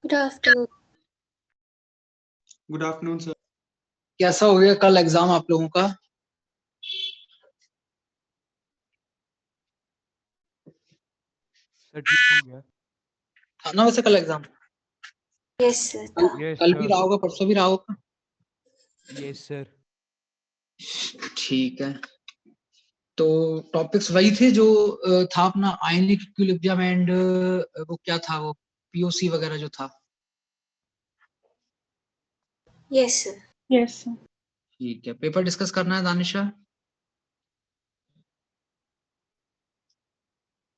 Good afternoon. Good afternoon sir. कैसा हो गया कल एग्जाम आप लोगों का? सर ठीक हो गया। था ना वैसे कल एग्जाम? यस सर था। कल भी रहा होगा, परसों भी रहा होगा। Yes sir. ठीक है, तो टॉपिक्स वही थे जो था अपना आयनिक इक्विलिब्रियम एंड वो क्या था, वो पीओसी वगैरह जो था। Yes sir. Yes sir. ठीक है, पेपर डिस्कस करना है दानिशा,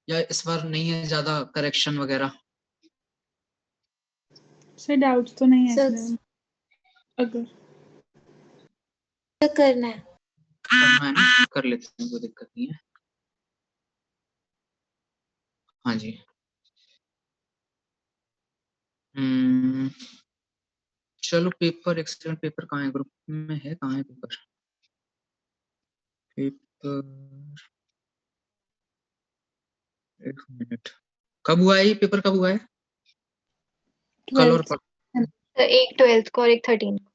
या इस बार नहीं है ज्यादा करेक्शन वगैरह? सर डाउट्स तो नहीं है सर इसमें, अगर करना है ना कर लेते हैं, कोई दिक्कत नहीं है। हाँ जी। चलो पेपर, एक्सटेंड पेपर कहाँ है, ग्रुप में है? कहाँ है पेपर? पेपर एक मिनट, कब हुआ है ये पेपर, कब हुआ है? कल और एक 12th को और एक 13 को।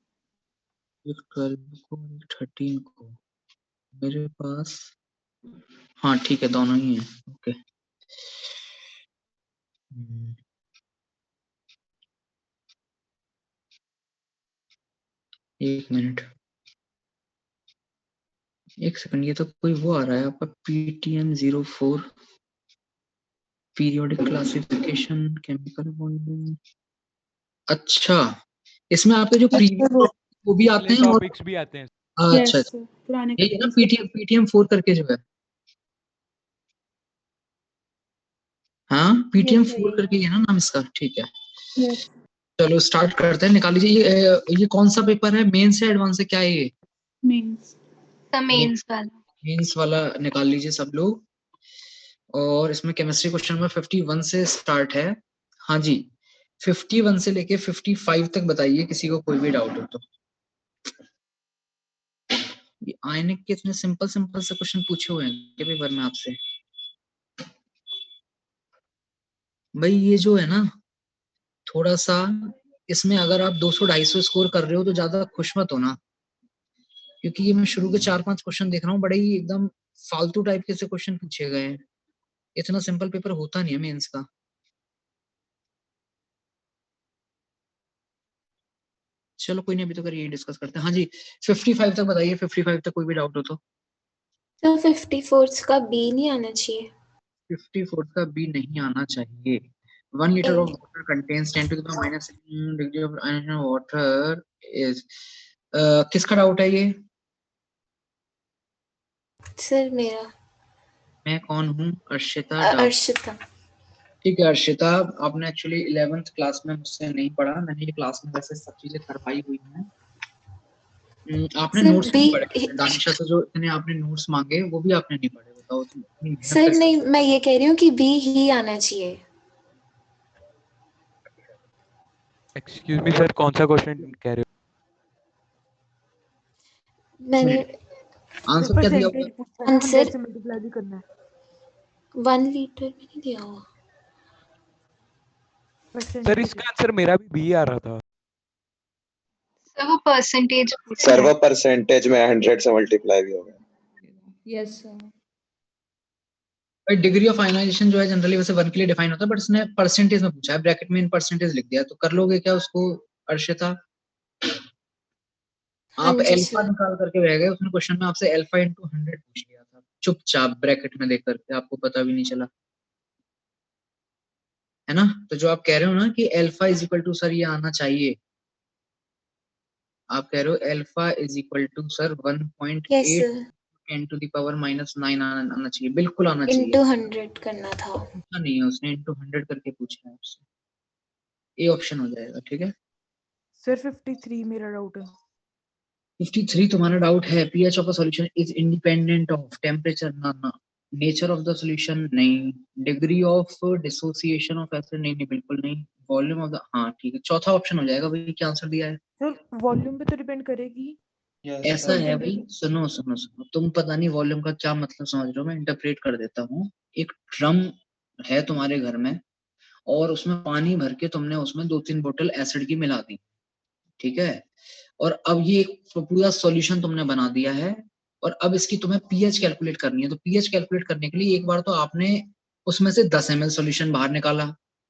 एक 12 को, 13 को मेरे पास। हाँ ठीक है, दोनों ही हैं। ओके। एक मिनट, एक सेकंड, ये तो कोई वो आ रहा है आपका PTM 04 periodic classification chemical bonding. अच्छा, इसमें आपके जो प्रीवियस वो भी आते हैं और टॉपिक्स भी आते हैं। अच्छा यस पुराने ये ना PTM 4 करके जो है, हाँ PTM 4 करके है ना नाम इसका। ठीक है, यस चलो स्टार्ट करते हैं। निकाल लीजिए ये कौन सा पेपर है, मेंस है एडवांस है, क्या है ये? मींस मेंस वाला। मेंस वाला निकाल लीजिए सब लोग। और इसमें केमिस्ट्री क्वेश्चन नंबर 51 से स्टार्ट है। हाँ जी, 51 से लेके 55 तक बताइए, किसी को कोई भी डाउट हो तो। ये आयनिक के इतने सिंपल सिंपल से क्वेश्चन पूछे हुए हैं क्या पेपर में आपसे? भाई ये जो है ना, थोड़ा सा इसमें अगर आप 200-250 स्कोर कर रहे हो तो ज्यादा खुश मत होना, क्योंकि ये मैं शुरू के 4-5 क्वेश्चन देख रहा हूँ, बड़े ही एकदम फालतू टाइप के से क्वेश्चन पूछे गए हैं। इतना सिंपल पेपर होता नहीं है मेंस का। चलो कोई नहीं, अभी तो कर यही डिस्कस करते हैं। हाँ जी, 55 तक बताइए, 55 तक कोई भी डाउट हो तो। तो 54 का बी नहीं आना चाहिए। 54 का बी नहीं आना चाहिए। 1 liter of water contains 10 to the power minus degree of ionization of water is किसका डाउट है ये? सर मेरा। मैं कौन हूँ? अर्शिता। अर्शिता। ठीक है अर्शिता, आपने एक्चुअली 11th क्लास में मुझसे नहीं पढ़ा, मैंने ये क्लास में वैसे सब चीजें करवाई हुई हैं। आपने सर नोट्स नहीं पढ़े, बी दानिशा से जो इतने आपने नोट्स मांगे वो भी आपने नहीं पढ़े, बताओ तुम इतनी मेहनत सर कैसे? नहीं, मैं ये कह रही हूँ कि बी ही आना चाहिए। एक्सक्यूज मी सर, कौन सा क्वेश्चन कह रहे हो? मैंने आंसर क्या दिया होगा? आंसर से मल्टीप्लाई भी करना है। 1 लीटर में नहीं दिया हुआ। सर इसका आंसर मेरा भी बी आ रहा था। सर वो परसेंटेज। सर वो परसेंटेज में 100 से मल्टीप्लाई भी हो गया। Yes sir. भाई डिग्री ऑफ आयनाइजेशन जो है जनरली वैसे 1 के लिए डिफाइन होता है, बट इसने परसेंटेज में पूछा है, ब्रैकेट में इन परसेंटेज लिख दिया, तो कर लोगे क्या उसको अर्शिता? आप अल्फा निकाल करके रह गए, उसने क्वेश्चन में आपसे अल्फा इंटू 100 पूछ लिया था, चुपचाप ब्रैकेट में देख करके, आपको पता भी नहीं चला है ना? तो जो आप कह रहे हो ना कि alpha is equal to sir ये आना चाहिए, आप कह रहे हो alpha is equal to sir 1.8 10 to the power -9 आना चाहिए, बिल्कुल आना चाहिए। इंटू 100 करना था। पूछा नहीं है उसने, इंटू 100 करके पूछा है उससे, ये ऑप्शन हो जाएगा। ठीक है सर 53 मेरा डाउट है। 53 तुम्हारा डाउट है। PH of a solution is independent of temperature, ना नेचर ऑफ द सॉल्यूशन नहीं, degree of dissociation of acid नहीं, बिल्कुल नहीं, वॉल्यूम ऑफ द, हाँ ठीक है, चौथा ऑप्शन हो जाएगा भाई। क्या आंसर दिया है? सर वॉल्यूम पे तो डिपेंड करेगी। ऐसा है भाई, सुनो सुनो सुनो, तुम पता नहीं वॉल्यूम का क्या मतलब समझ रहे हो, मैं इंटरप्रेट कर देता हूँ। एक ड्रम है तुम्हारे घर में, और उसमें पानी भर के तुमने उसमें 2-3 बोतल एसिड की मिला दी, ठीक है, और अब ये एक पूरा सॉल्यूशन तुमने बना दिया है, और अब इसकी तुम्हें पीएच कैलकुलेट करनी है। तो पीएच कैलकुलेट करने के लिए एक बार तो आपने उसमें से 10 ml सॉल्यूशन बाहर निकाला,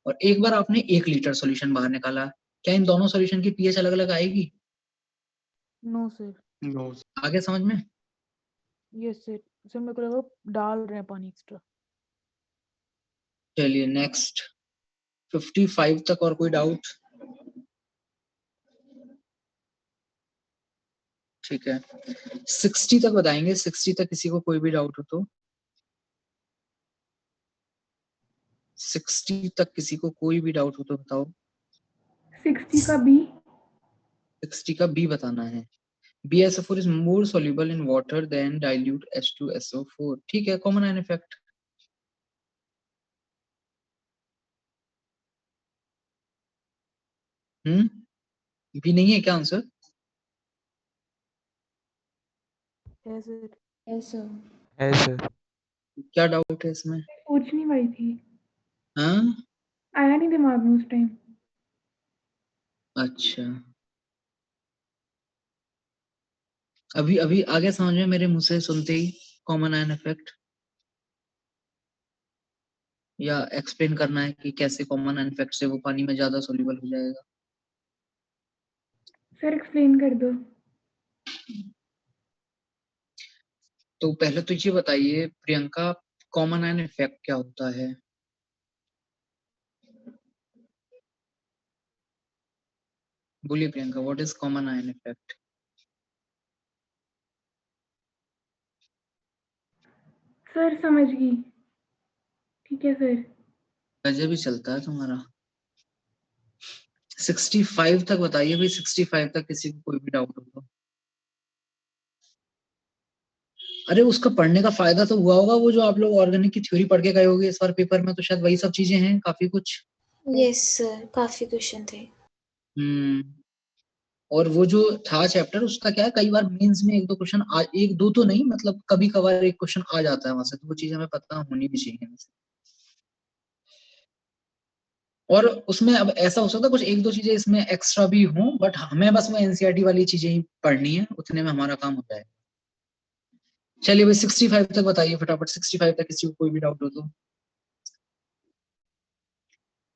और एक बार आपने 1 लीटर सॉल्यूशन बाहर निकाला। क्या इन दोनों सॉल्यूशन की पीएच अलग अलग आएगी? No sir. नो आगे समझ में? Yes sir. सर मेरे को लगा डाल रहे हैं पानी एक्स्ट्रा। चलिए नेक्स्ट 55 तक और कोई डाउट? ठीक है, 60 तक बताएंगे, 60 तक किसी को कोई भी डाउट हो तो। 60 तक किसी को कोई भी डाउट हो तो बताओ। 60 का बी। 60 का बी बताना है। BSO4 is more soluble in water than dilute H2SO4। ठीक है, कॉमन आयन इफेक्ट। बी नहीं है क्या आंसर? है सर। Yes sir. है सर। क्या डाउट है इसमें? पूछनी पड़ी थी, हाँ, आया नहीं दिमाग में उस टाइम। अच्छा, अभी अभी आगे समझ में मेरे मुंह से सुनते ही कॉमन आयन इफेक्ट, या एक्सप्लेन करना है कि कैसे कॉमन आयन इफेक्ट से वो पानी में ज्यादा सोल्यूबल हो जाएगा? सर एक्सप्लेन कर दो। तो पहले तो ये बताइए प्रियंका, कॉमन आयन इफेक्ट क्या होता है? बोलिए Priyanka, what is common ion effect? Sir समझ गई। ठीक है सर। गजब भी चलता है तुम्हारा। 65 तक बताइए भाई, 65 तक किसी को कोई भी डाउट हो तो। अरे उसका पढ़ने का फायदा तो हुआ होगा, वो जो आप लोग ऑर्गेनिक की थ्योरी पढ़ के गए होगे इस बार पेपर में, तो शायद वही सब चीजें हैं, काफी कुछ। यस सर, काफी क्वेश्चन थे। और वो जो था चैप्टर, उसका क्या है, कई बार मेंस में एक दो क्वेश्चन एक दो तो नहीं, मतलब कभी कभार एक क्वेश्चन आ जाता है वहां से, तो वो चीज हमें पता होनी भी चाहिए वैसे। और उसमें अब ऐसा हो सकता है कुछ एक दो चीजें इसमें एक्स्ट्रा भी हों, बट हमें बस वो एनसीईआरटी वाली चीजें ही पढ़नी है, उतने में हमारा काम हो जाएगा। चलिए भाई 65 तक बताइए फटाफट, 65 तक किसी को कोई भी डाउट हो तो।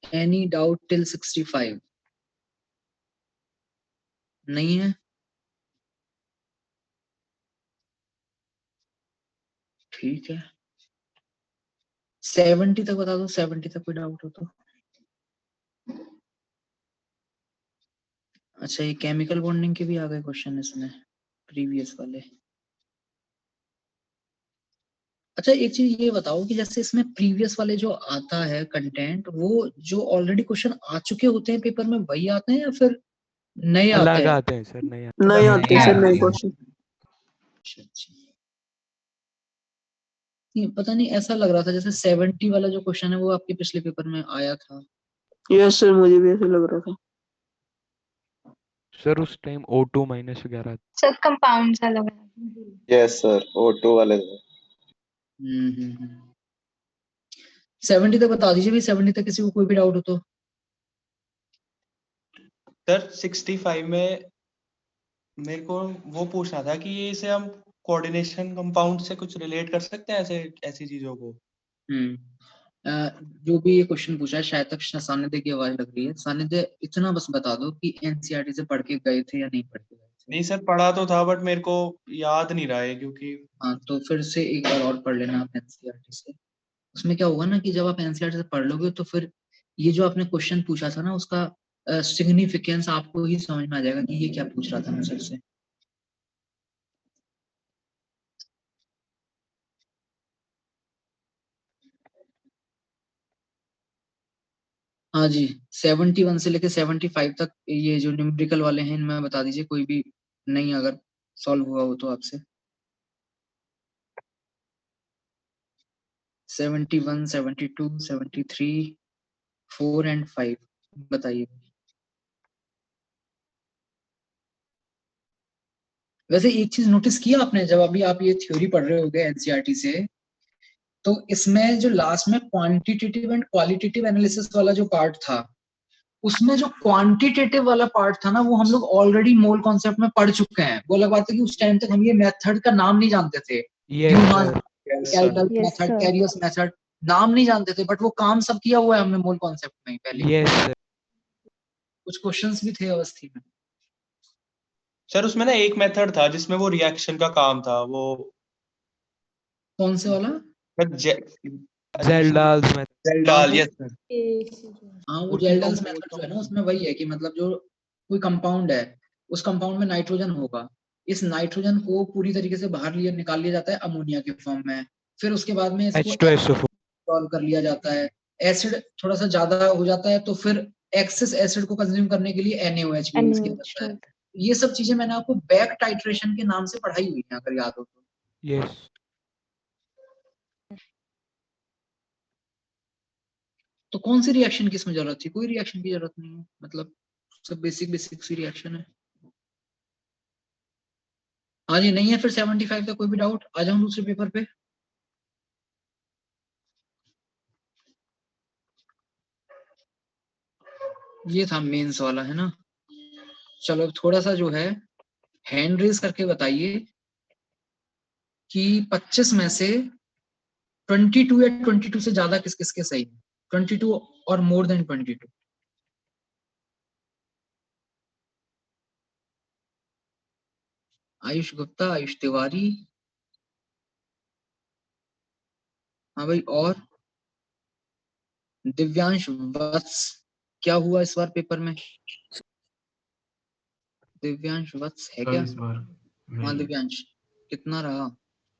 Any doubt till 65? नहीं है? ठीक है, 70 तक बता दो, 70 तक कोई डाउट हो तो। अच्छा, ये केमिकल बॉन्डिंग के भी आ गए क्वेश्चन इसमें, प्रीवियस वाले। अच्छा एक चीज ये बताओ कि जैसे इसमें प्रीवियस वाले जो आता है कंटेंट, वो जो ऑलरेडी क्वेश्चन आ चुके होते हैं पेपर में वही आते हैं या फिर नए आते अलग हैं? आते हैं सर, नए आते नहीं आते नए सर, आते नए हैं। क्वेश्चन। अच्छा अच्छा, नहीं पता नहीं, ऐसा लग रहा था जैसे 70 वाला जो क्वेश्चन है वो आपके पिछले पेपर में आया था। यस सर, मुझे भी ऐसे लग रहा था। सर। उस टाइम O2 माइनस वगैरह। सर कंपाउंड्स अलग है। यस सर, O2 वाले थे। 70 तक बता दीजिए भाई, 70 तक किसी को कोई भी डाउट हो तो। सर 65 में मेरे को वो पूछना था कि ये इसे हम कोऑर्डिनेशन कंपाउंड से कुछ रिलेट कर सकते हैं, ऐसे ऐसी चीजों को। जो भी ये क्वेश्चन पूछा है, शायद तक सानिध्य की आवाज लग रही है। सानिध्य इतना बस बता दो कि एनसीईआरटी से पढ़ के गए थे या नहीं पढ़ के गए थे? नहीं सर, पढ़ा तो था बट मेरे को याद नहीं रहा है क्योंकि। हाँ, तो फिर से एक बार और पढ़ लेना आप एनसीईआरटी से। उसमें क्या होगा ना कि जब आप एनसीईआरटी से पढ़ लोगे तो फिर ये जो आपने क्वेश्चन पूछा था ना, उसका सिग्निफिकेंस आपको ही समझ में आ जाएगा कि ये क्या पूछ रहा था मुझसे से। हाँ जी, 71 से लेके 75 तक ये जो न्यूमेरिकल वाले हैं इनमें बता दीजिए कोई भी नहीं, अगर सॉल्व हुआ हो तो आपसे। 71, 72, 73, 4 एंड 5 बताइए। वैसे एक चीज नोटिस किया आपने, जब अभी आप ये थ्योरी पढ़ रहे होगे एनसीईआरटी से, तो इसमें जो लास्ट में क्वांटिटेटिव एंड क्वालिटेटिव एनालिसिस वाला जो पार्ट था, उसमें जो क्वांटिटेटिव वाला पार्ट था ना, वो हम लोग ऑलरेडी मोल कॉन्सेप्ट में पढ़ चुके हैं। वो अलग बात है कि उस टाइम तक हम ये मेथड का नाम नहीं जानते थे। Yes, sir. Carius Yes, method, sir. Carius method नाम नहीं जानते थे, बट वो काम सब किया हुआ है हमने मोल कॉन्सेप्ट में ही पहले। Yes, sir. कुछ क्वेश्चंस भी थे अवस्थी में। सर उसमें ना एक मेथड था जिसमें वो रिएक्शन का काम था, वो कौन से वाला? Zeldal's method. जेल्डाल, yes sir. हाँ, वो जेल्डल्स मेथड जो है ना, उसमें वही है कि मतलब जो कोई कंपाउंड है, उस कंपाउंड में नाइट्रोजन होगा, इस नाइट्रोजन को पूरी तरीके से बाहर निकाल लिया जाता है अमोनिया के फॉर्म में, फिर उसके बाद में इसको H2SO4. सॉल्व कर लिया जाता है। एसिड थोड़ा सा ज्यादा हो जाता है तो फिर एक्सेस एसिड को कंज्यूम करने के लिए NaOH भी यूज किया जाता है। ये सब चीजें मैंने आपको बैक टाइट्रेशन के नाम से पढ़ाई हुई है, अगर याद हो तो। Yes. तो कौन सी रिएक्शन की इसमें जरूरत थी? कोई रिएक्शन की जरूरत नहीं है, मतलब सब बेसिक सी रिएक्शन है। हाँ जी, नहीं है फिर 75 का कोई भी डाउट? आ जाऊं दूसरे पेपर पे। ये था मेंस वाला, है ना। चलो अब थोड़ा सा जो है हैंड रेज करके बताइए कि 25 में से 22 या 22 से ज्यादा किस किस के सही है? 22 और मोर देन 22। आयुष गुप्ता, आयुष तिवारी, हाँ भाई, और दिव्यांश वत्स। क्या हुआ इस बार पेपर में? दिव्यांश वत्स है क्या? इस बार हाँ दिव्यांश, कितना रहा?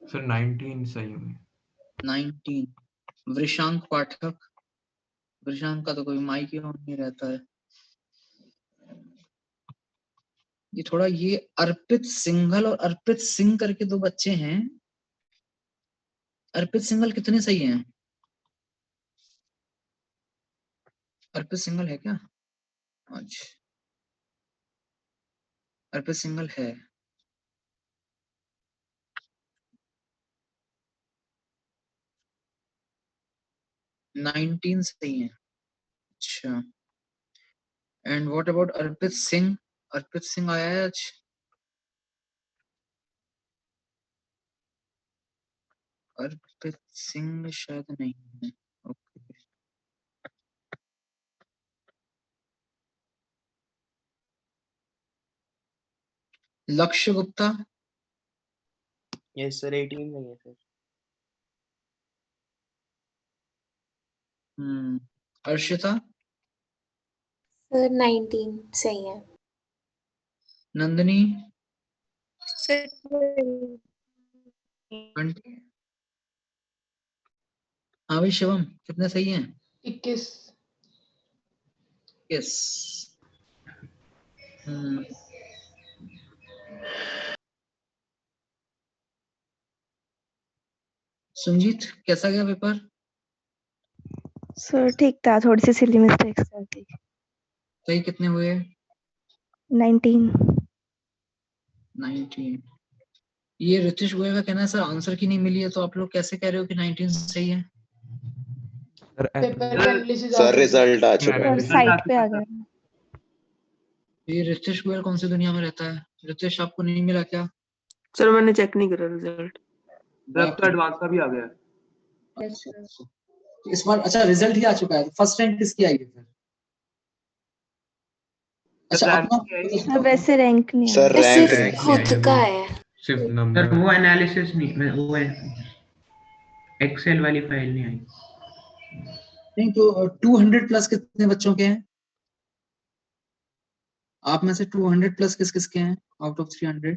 सर 19 सही हुई। 19। वृषांक पाठक, वृषांक का तो कोई माइक ही ऑन नहीं रहता है। ये थोड़ा ये अर्पित सिंघल और अर्पित सिंह करके दो बच्चे हैं। अर्पित सिंघल कितने सही हैं? अर्पित सिंघल है क्या आज? अर्पित सिंघल है। नाइनटीन सही है। अच्छा, एंड व्हाट अबाउट अर्पित सिंह? अर्पित सिंह आया है आज? अर्पित सिंह शायद नहीं है। ओके, लक्ष्य गुप्ता, यस सर 18 नहीं है सर। अर्शिता, सर 19 सही है। नंदिनी, सर 20। हाँ भाई शिवम, कितने सही हैं? 21। यस। सुनजीत, कैसा गया पेपर? सर ठीक था, थोड़ी सी सिली मिस्टेक्स थी। सही कितने हुए? 19। ये रितेश गोयल का कहना है सर आंसर की नहीं मिली है, तो आप लोग कैसे कह रहे हो कि 19 सही है? सर रिजल्ट आ चुका है। साइट पे आ गया। ये रितेश गोयल कौन सी दुनिया में रहता है? रितेश, आपको नहीं मिला क्या? सर मैंने चेक नहीं करा रिजल्ट। ड्राफ्ट एडवांस का भी आ गया है। इस बार अच्छा रिजल्ट ही आ चुका है। फर्स्ट रैंक किसकी आई है फिर? अच्छा, अपना वैसे रैंक नहीं सर आया। रैंक सिर्फ खुद का है। सिर्फ नंबर। वो एनालिसिस नहीं, वो है एक्सेल वाली फाइल नहीं आई। नहीं तो 200 प्लस कितने बच्चों के हैं? आप में से 200 प्लस किस किस के हैं आउट ऑफ 300?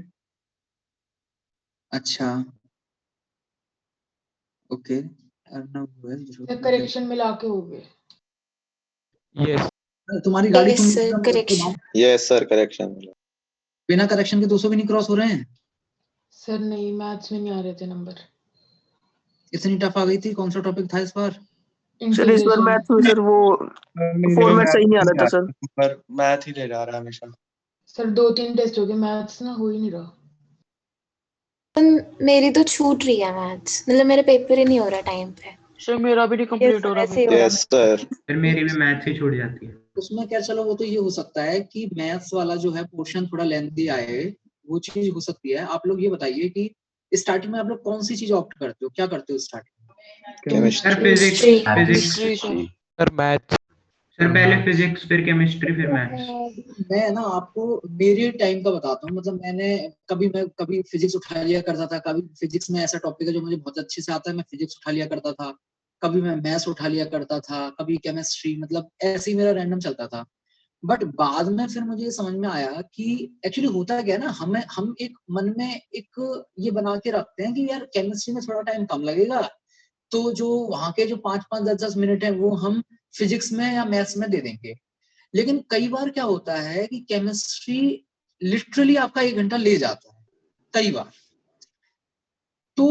अच्छा, ओके। करेक्शन मिला के हो गए। Yes. तुम्हारी गाड़ी Yes, sir, correction. Yes sir correction. बिना करेक्शन के 200 भी नहीं क्रॉस हो रहे हैं? सर नहीं, मैथ्स में नहीं आ रहे थे नंबर। इतनी टफ आ गई थी? कौन सा टॉपिक था इस बार? सर इस बार मैथ्स में सर वो फॉर्मेट सही नहीं आ रहा था सर। पर मैथ ही ले जा रहा है हमेशा। सर 2-3 टेस्ट हो गए, मैथ्स ना हो ही नहीं रहा। मेरी तो छूट रही है मैथ्स, मतलब मेरा पेपर ही नहीं हो रहा टाइम पे। सर मेरा भी नहीं कंप्लीट हो रहा ऐसे ही हो पेपर। रहा यस सर। फिर मेरी भी मैथ से छूट जाती है। उसमें क्या, चलो वो तो ये हो सकता है कि मैथ्स वाला जो है पोर्शन थोड़ा लेंथी आए, वो चीज हो सकती है। आप लोग ये बताइए कि स्टार्टिंग में आप लोग कौन सी चीज ऑप्ट करते हो, क्या करते हो स्टार्टिंग में? Sir physics Chemistry. Physics sir math. Sir पहले फिजिक्स फिर केमिस्ट्री फिर मैथ्स। मैं ना आपको मेरे टाइम का बताता हूँ। मतलब मैं कभी फिजिक्स उठा लिया करता था, कभी फिजिक्स में ऐसा टॉपिक है जो मुझे बहुत अच्छे से आता है, मैं फिजिक्स उठा लिया करता था, कभी मैं मैथ्स उठा लिया करता था, कभी केमिस्ट्री, मतलब ऐसे ही मेरा रैंडम चलता था। बट बाद में फिर मुझे ये समझ में आया कि एक्चुअली होता क्या है ना, हम एक मन में एक ये बना के रखते हैं कि यार केमिस्ट्री में थोड़ा टाइम कम लगेगा, तो जो वहां के जो 5-5 10-10 मिनट है वो हम फिजिक्स में या मैथ्स में दे देंगे। लेकिन कई बार क्या होता है कि केमिस्ट्री लिटरली आपका 1 घंटा ले जाता है कई बार। तो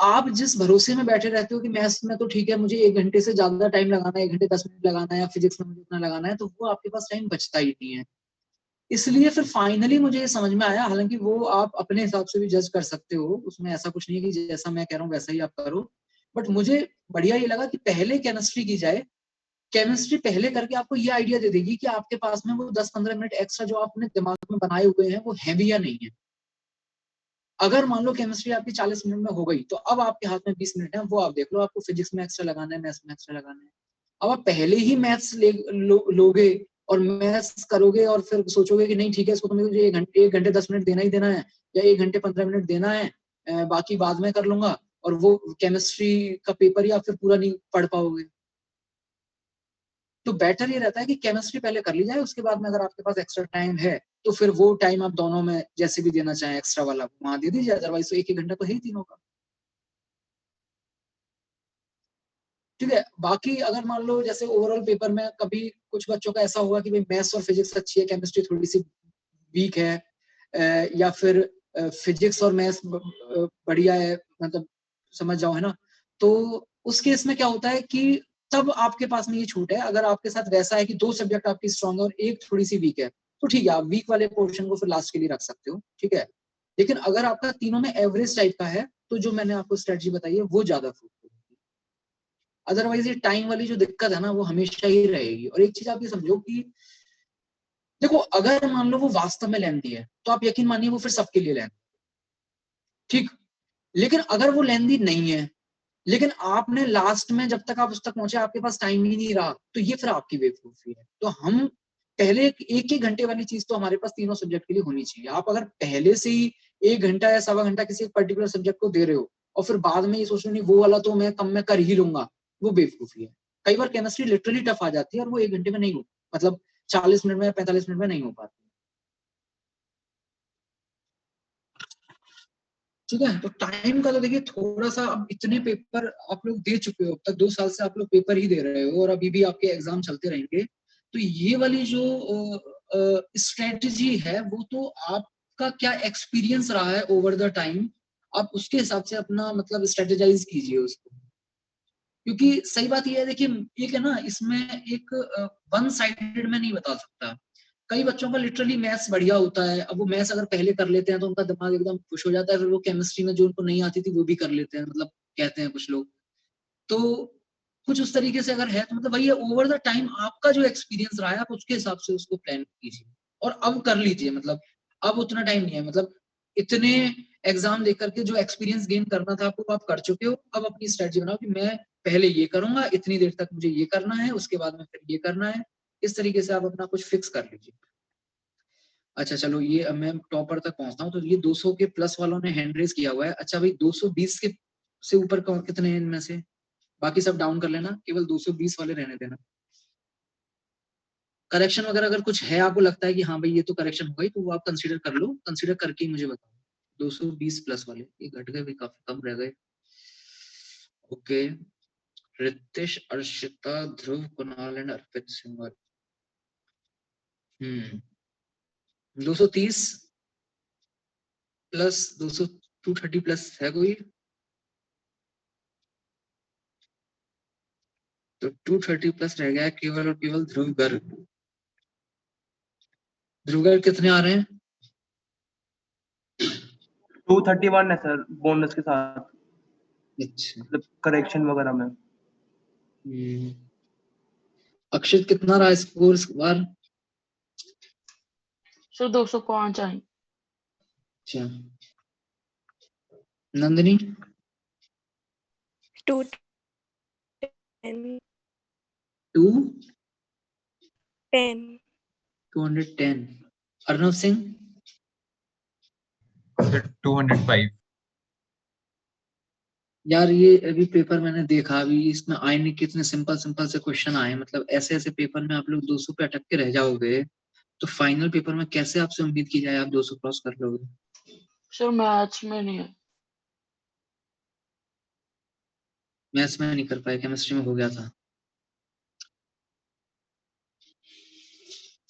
आप जिस भरोसे में बैठे रहते हो कि मैथ्स में तो ठीक है, मुझे 1 घंटे से ज्यादा टाइम लगाना है, 1 घंटे 10 मिनट लगाना है, या फिजिक्स में मुझे उतना लगाना है, तो वो आपके पास टाइम बचता ही नहीं है। इसलिए फिर फाइनली मुझे ये समझ में आया, हालांकि वो आप अपने हिसाब से भी जज कर सकते हो, उसमें ऐसा कुछ नहीं है कि जैसा मैं कह रहा हूँ वैसा ही आप करो। बट मुझे बढ़िया ये लगा कि पहले केमिस्ट्री की जाए। केमिस्ट्री पहले करके आपको ये आइडिया दे देगी कि आपके पास में वो 10-15 मिनट एक्स्ट्रा जो आपने दिमाग में बनाए हुए हैं वो है भी या नहीं है। अगर मान लो केमिस्ट्री आपकी 40 मिनट में हो गई, तो अब आपके हाथ में 20 मिनट है, वो आप देख लो, आपको फिजिक्स में एक्स्ट्रा लगाना है, मैथ्स में एक्स्ट्रा लगाना है। अब आप पहले ही मैथ्स लोगे और मैथ्स करोगे और फिर सोचोगे कि नहीं ठीक है, इसको तो मुझे 1 घंटे 10 मिनट देना ही देना है, या 1 घंटे 15 मिनट देना है, बाकी बाद में कर लूंगा, और वो केमिस्ट्री का पेपर ही आप फिर पूरा नहीं पढ़ पाओगे। तो बेटर ये रहता है कि केमिस्ट्री पहले कर ली जाए, उसके बाद में अगर आपके पास एक्स्ट्रा टाइम है तो फिर वो टाइम आप दोनों में जैसे भी देना चाहें एक्स्ट्रा वाला वहां दे दीजिए, अदरवाइज तो 1-1 घंटा तो है ही तीनों का। ठीक है। बाकी अगर मान लो जैसे ओवरऑल पेपर में कभी कुछ बच्चों का ऐसा होगा कि भाई मैथ्स और फिजिक्स अच्छी है, केमिस्ट्री थोड़ी सी वीक है, या फिर फिजिक्स और मैथ्स बढ़िया है, मतलब समझ जाओ, है ना। तो उस केस में क्या होता है कि तब आपके पास में ये छूट है, अगर आपके साथ वैसा है कि 2 सब्जेक्ट आपकी स्ट्रांग है और एक थोड़ी सी वीक है, तो ठीक है, आप वीक वाले पोर्शन को फिर लास्ट के लिए रख सकते हो, ठीक है। लेकिन अगर आपका तीनों में एवरेज टाइप का है, तो जो मैंने आपको स्ट्रेटजी बताई है वो ज्यादा फ्रूटफुल है। अदरवाइज ये टाइम वाली जो दिक्कत है ना, वो हमेशा ही रहेगी। और एक चीज आप ये समझो कि देखो, अगर मान लो वो वास्तव में लेंथी है, तो आप यकीन मानिए वो फिर सबके लिए लेंथी, ठीक। लेकिन अगर वो लेंथी नहीं है, लेकिन आपने लास्ट में जब तक आप उस तक पहुंचे आपके पास टाइम ही नहीं रहा, तो ये फिर आपकी बेवकूफी है। तो हम पहले 1-1 घंटे वाली चीज तो हमारे पास तीनों सब्जेक्ट के लिए होनी चाहिए। आप अगर पहले से ही 1 घंटा या 1.25 घंटा किसी एक पर्टिकुलर सब्जेक्ट को दे रहे हो और फिर बाद में ये सोच रहे हो नहीं वो वाला तो मैं कम में कर ही लूंगा, वो बेवकूफी है। कई बार केमिस्ट्री लिटरली टफ आ जाती है और वो 1 घंटे में नहीं हो, मतलब 40 मिनट में या 45 मिनट में नहीं हो पाती। ठीक है। तो टाइम का तो देखिए थोड़ा सा, अब इतने पेपर आप लोग दे चुके हो, अब तक 2 साल से आप लोग पेपर ही दे रहे हो और अभी भी आपके एग्जाम चलते रहेंगे, तो ये वाली जो स्ट्रेटजी है वो तो आपका क्या एक्सपीरियंस रहा है ओवर द टाइम, आप उसके हिसाब से अपना मतलब स्ट्रेटेजाइज कीजिए उसको। क्योंकि सही बात ये है, देखिए एक है ना, इसमें एक वन साइडेड में नहीं बता सकता। कई बच्चों का लिटरली मैथ्स बढ़िया होता है, अब वो मैथ्स अगर पहले कर लेते हैं तो उनका दिमाग एकदम खुश हो जाता है, फिर वो केमिस्ट्री में जो उनको नहीं आती थी वो भी कर लेते हैं, मतलब कहते हैं कुछ लोग। तो कुछ उस तरीके से अगर है तो मतलब वही है, ओवर द टाइम आपका जो एक्सपीरियंस रहा है आप उसके हिसाब से उसको प्लान कीजिए और अब कर लीजिए। मतलब अब उतना टाइम नहीं है, मतलब इतने एग्जाम देकर के जो एक्सपीरियंस गेन करना था आपको आप कर चुके हो। अब अपनी स्ट्रेटजी बनाओ कि मैं पहले ये करूंगा, इतनी देर तक मुझे ये करना है, उसके बाद में फिर ये करना है। इस तरीके से आप अपना कुछ फिक्स कर लीजिए। अच्छा चलो, ये अब मैं टॉपर तक पहुंचता हूँ। तो ये 200 के प्लस वालों ने हैंड रेज किया हुआ है। अच्छा भाई, 220 के से ऊपर कितने हैं इनमें से? बाकी सब डाउन कर लेना, केवल 220 वाले रहने देना। करेक्शन वगैरह अगर कुछ है, आपको लगता है कि हाँ भाई ये तो करेक्शन हो गई, तो वो आप कंसीडर कर लो, कंसीडर करके ही मुझे बताओ। 220 प्लस वाले ये घट गए भी, काफी कम रह गए। Okay, Ritesh, Arshita, Dhruv, Kunal and Arpit Singh. 230 plus 230 plus है कोई? तो 230 प्लस रह गया है केवल और केवल ध्रुव गर्ग। ध्रुव गर्ग कितने आ रहे हैं? 231 है सर, बोनस के साथ, अच्छा। मतलब करेक्शन वगैरह में। अक्षित कितना रहा स्कोर इस बार? सर 205 आई। अच्छा, नंदिनी? 210 210। अर्नव सिंह? सर 205। यार ये अभी पेपर मैंने देखा, अभी इसमें आए नहीं, कितने सिंपल सिंपल से क्वेश्चन आए, मतलब ऐसे ऐसे पेपर में आप लोग 200 पे अटक के रह जाओगे, तो फाइनल पेपर में कैसे आपसे उम्मीद की जाए आप 200 क्रॉस कर लोगे? सर मैथ्स में नहीं है। मैथ्स में नहीं कर पाए, केमिस्ट्री में हो गया था।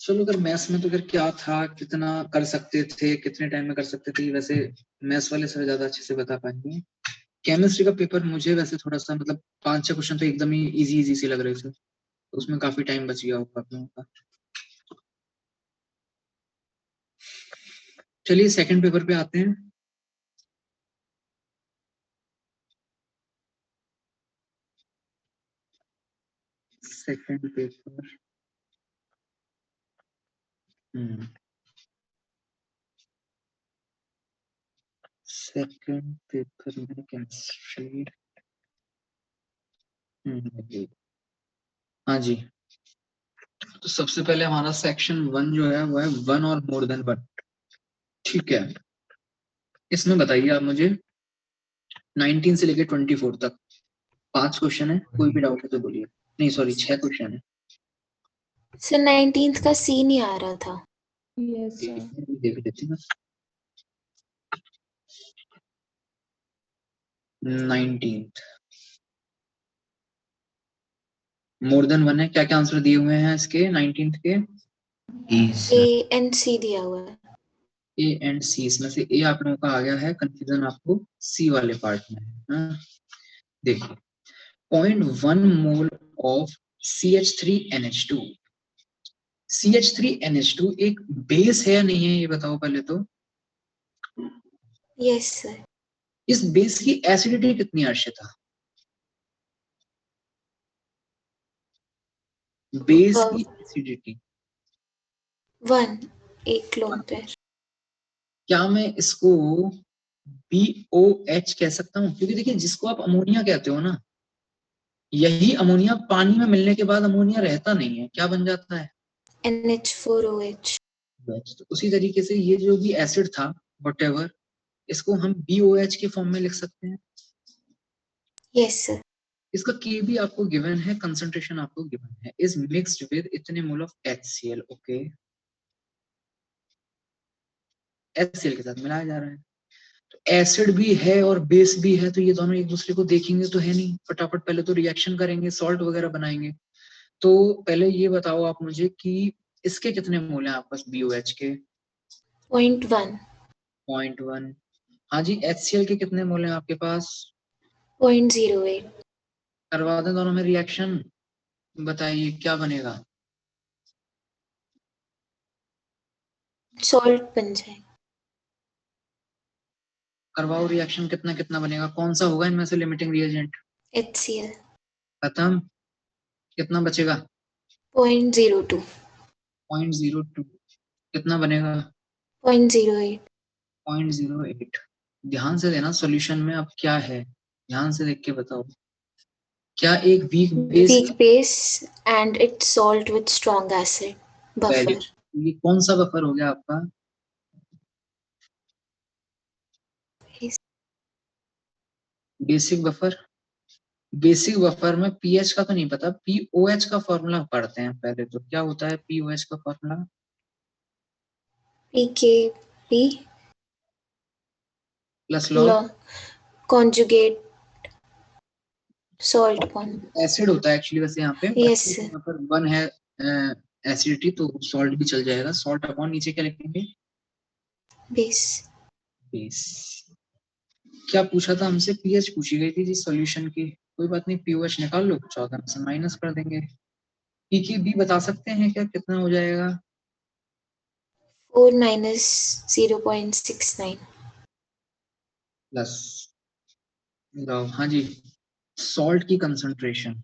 चलो, अगर मैथ्स में तो फिर क्या था, कितना कर सकते थे, कितने टाइम में कर सकते थे, वैसे मैथ्स वाले सर ज्यादा अच्छे से बता पाएंगे। केमिस्ट्री का पेपर मुझे वैसे थोड़ा सा, मतलब 5-6 क्वेश्चन तो एकदम ही इजी से लग रहे थे, तो उसमें काफी टाइम बच गया होगा आप लोगों का। चलिए सेकंड पेपर पे आते हैं। सेकंड पेपर, सेकंड पेपर में केमिस्ट्री, हाँ जी। तो सबसे पहले हमारा सेक्शन 1 जो है वो है 1 और मोर देन 1। ठीक है, इसमें बताइए आप मुझे 19 से लेके 24 तक 5 क्वेश्चन है, कोई भी डाउट है तो बोलिए। नहीं सॉरी, 6 क्वेश्चन है। सर 19th का सी नहीं आ रहा था। Yes sir. देख लेते हैं। 19th मोर देन 1 है, क्या क्या आंसर दिए हुए हैं इसके 19th के? ए एंड सी दिया हुआ है। ए एंड सी, इसमें से ए आप लोगों का आ गया है, कंफ्यूजन आपको सी वाले पार्ट में है। देखिए 0.1 मोल ऑफ CH3NH2। CH3NH2 एक बेस है या नहीं है, ये बताओ पहले तो। Yes sir. इस बेस की एसिडिटी कितनी है अर्षिता? बेस की एसिडिटी 1 1 किलोमीटर। क्या मैं इसको BOH कह सकता हूँ? क्योंकि देखिए जिसको आप अमोनिया कहते हो ना, यही अमोनिया पानी में मिलने के बाद अमोनिया रहता नहीं है, क्या बन जाता है? NH4OH। तो उसी तरीके से ये जो भी एसिड था व्हाटएवर, इसको हम BOH के फॉर्म में लिख सकते हैं। Yes sir. इसका K भी आपको गिवन है, कंसंट्रेशन आपको गिवन है, इज मिक्स्ड विद इतने mole of HCl। Okay, HCl के साथ मिलाया जा रहा है, तो एसिड भी है और बेस भी है, तो ये दोनों एक दूसरे को देखेंगे तो है नहीं, फटाफट पहले तो रिएक्शन करेंगे, सॉल्ट वगैरह बनाएंगे। तो पहले ये बताओ आप मुझे कि इसके कितने मोल हैं आपस BOH के? 0.1। 0.1। हाँ जी, HCl के कितने मोल हैं आपके पास? 0.08। करवा दें दोनों में रिएक्शन, बताइए क्या बनेगा? सॉल्ट बन जाए। करवाओ रिएक्शन, कितना कितना बनेगा, कौन सा होगा इनमें से लिमिटिंग रिएजेंट? HCl। खत्म, कितना बचेगा? 0.02। 0.02। कितना बनेगा? 0.08। 0.08। ध्यान से देना, सॉल्यूशन में अब क्या है, ध्यान से देख के बताओ। क्या एक weak base? Weak base and its salt with strong acid buffer। ये कौन सा बफर हो गया आपका? Basic buffer. बेसिक बफर में पीएच का तो नहीं पता, पीओएच का फॉर्मूला पढ़ते हैं पहले तो। क्या होता है पीओएच का formula? PKB plus log conjugate salt bond। Acid होता है एक्चुअली वैसे यहाँ पे। Yes sir. यहाँ पर 1 है एसिडिटी, तो सॉल्ट भी चल जाएगा। सॉल्ट अपॉन नीचे क्या लिखेंगे? बेस। बेस। क्या पूछा था हमसे? पीएच पूछी गई थी जी सॉल्यूशन की। कोई बात नहीं, पीओएच निकाल लो, 14 से माइनस कर देंगे। पीकेबी बता सकते हैं क्या कितना हो जाएगा? 4 - 0.69। प्लस लॉग, हाँ जी, सॉल्ट की कंसंट्रेशन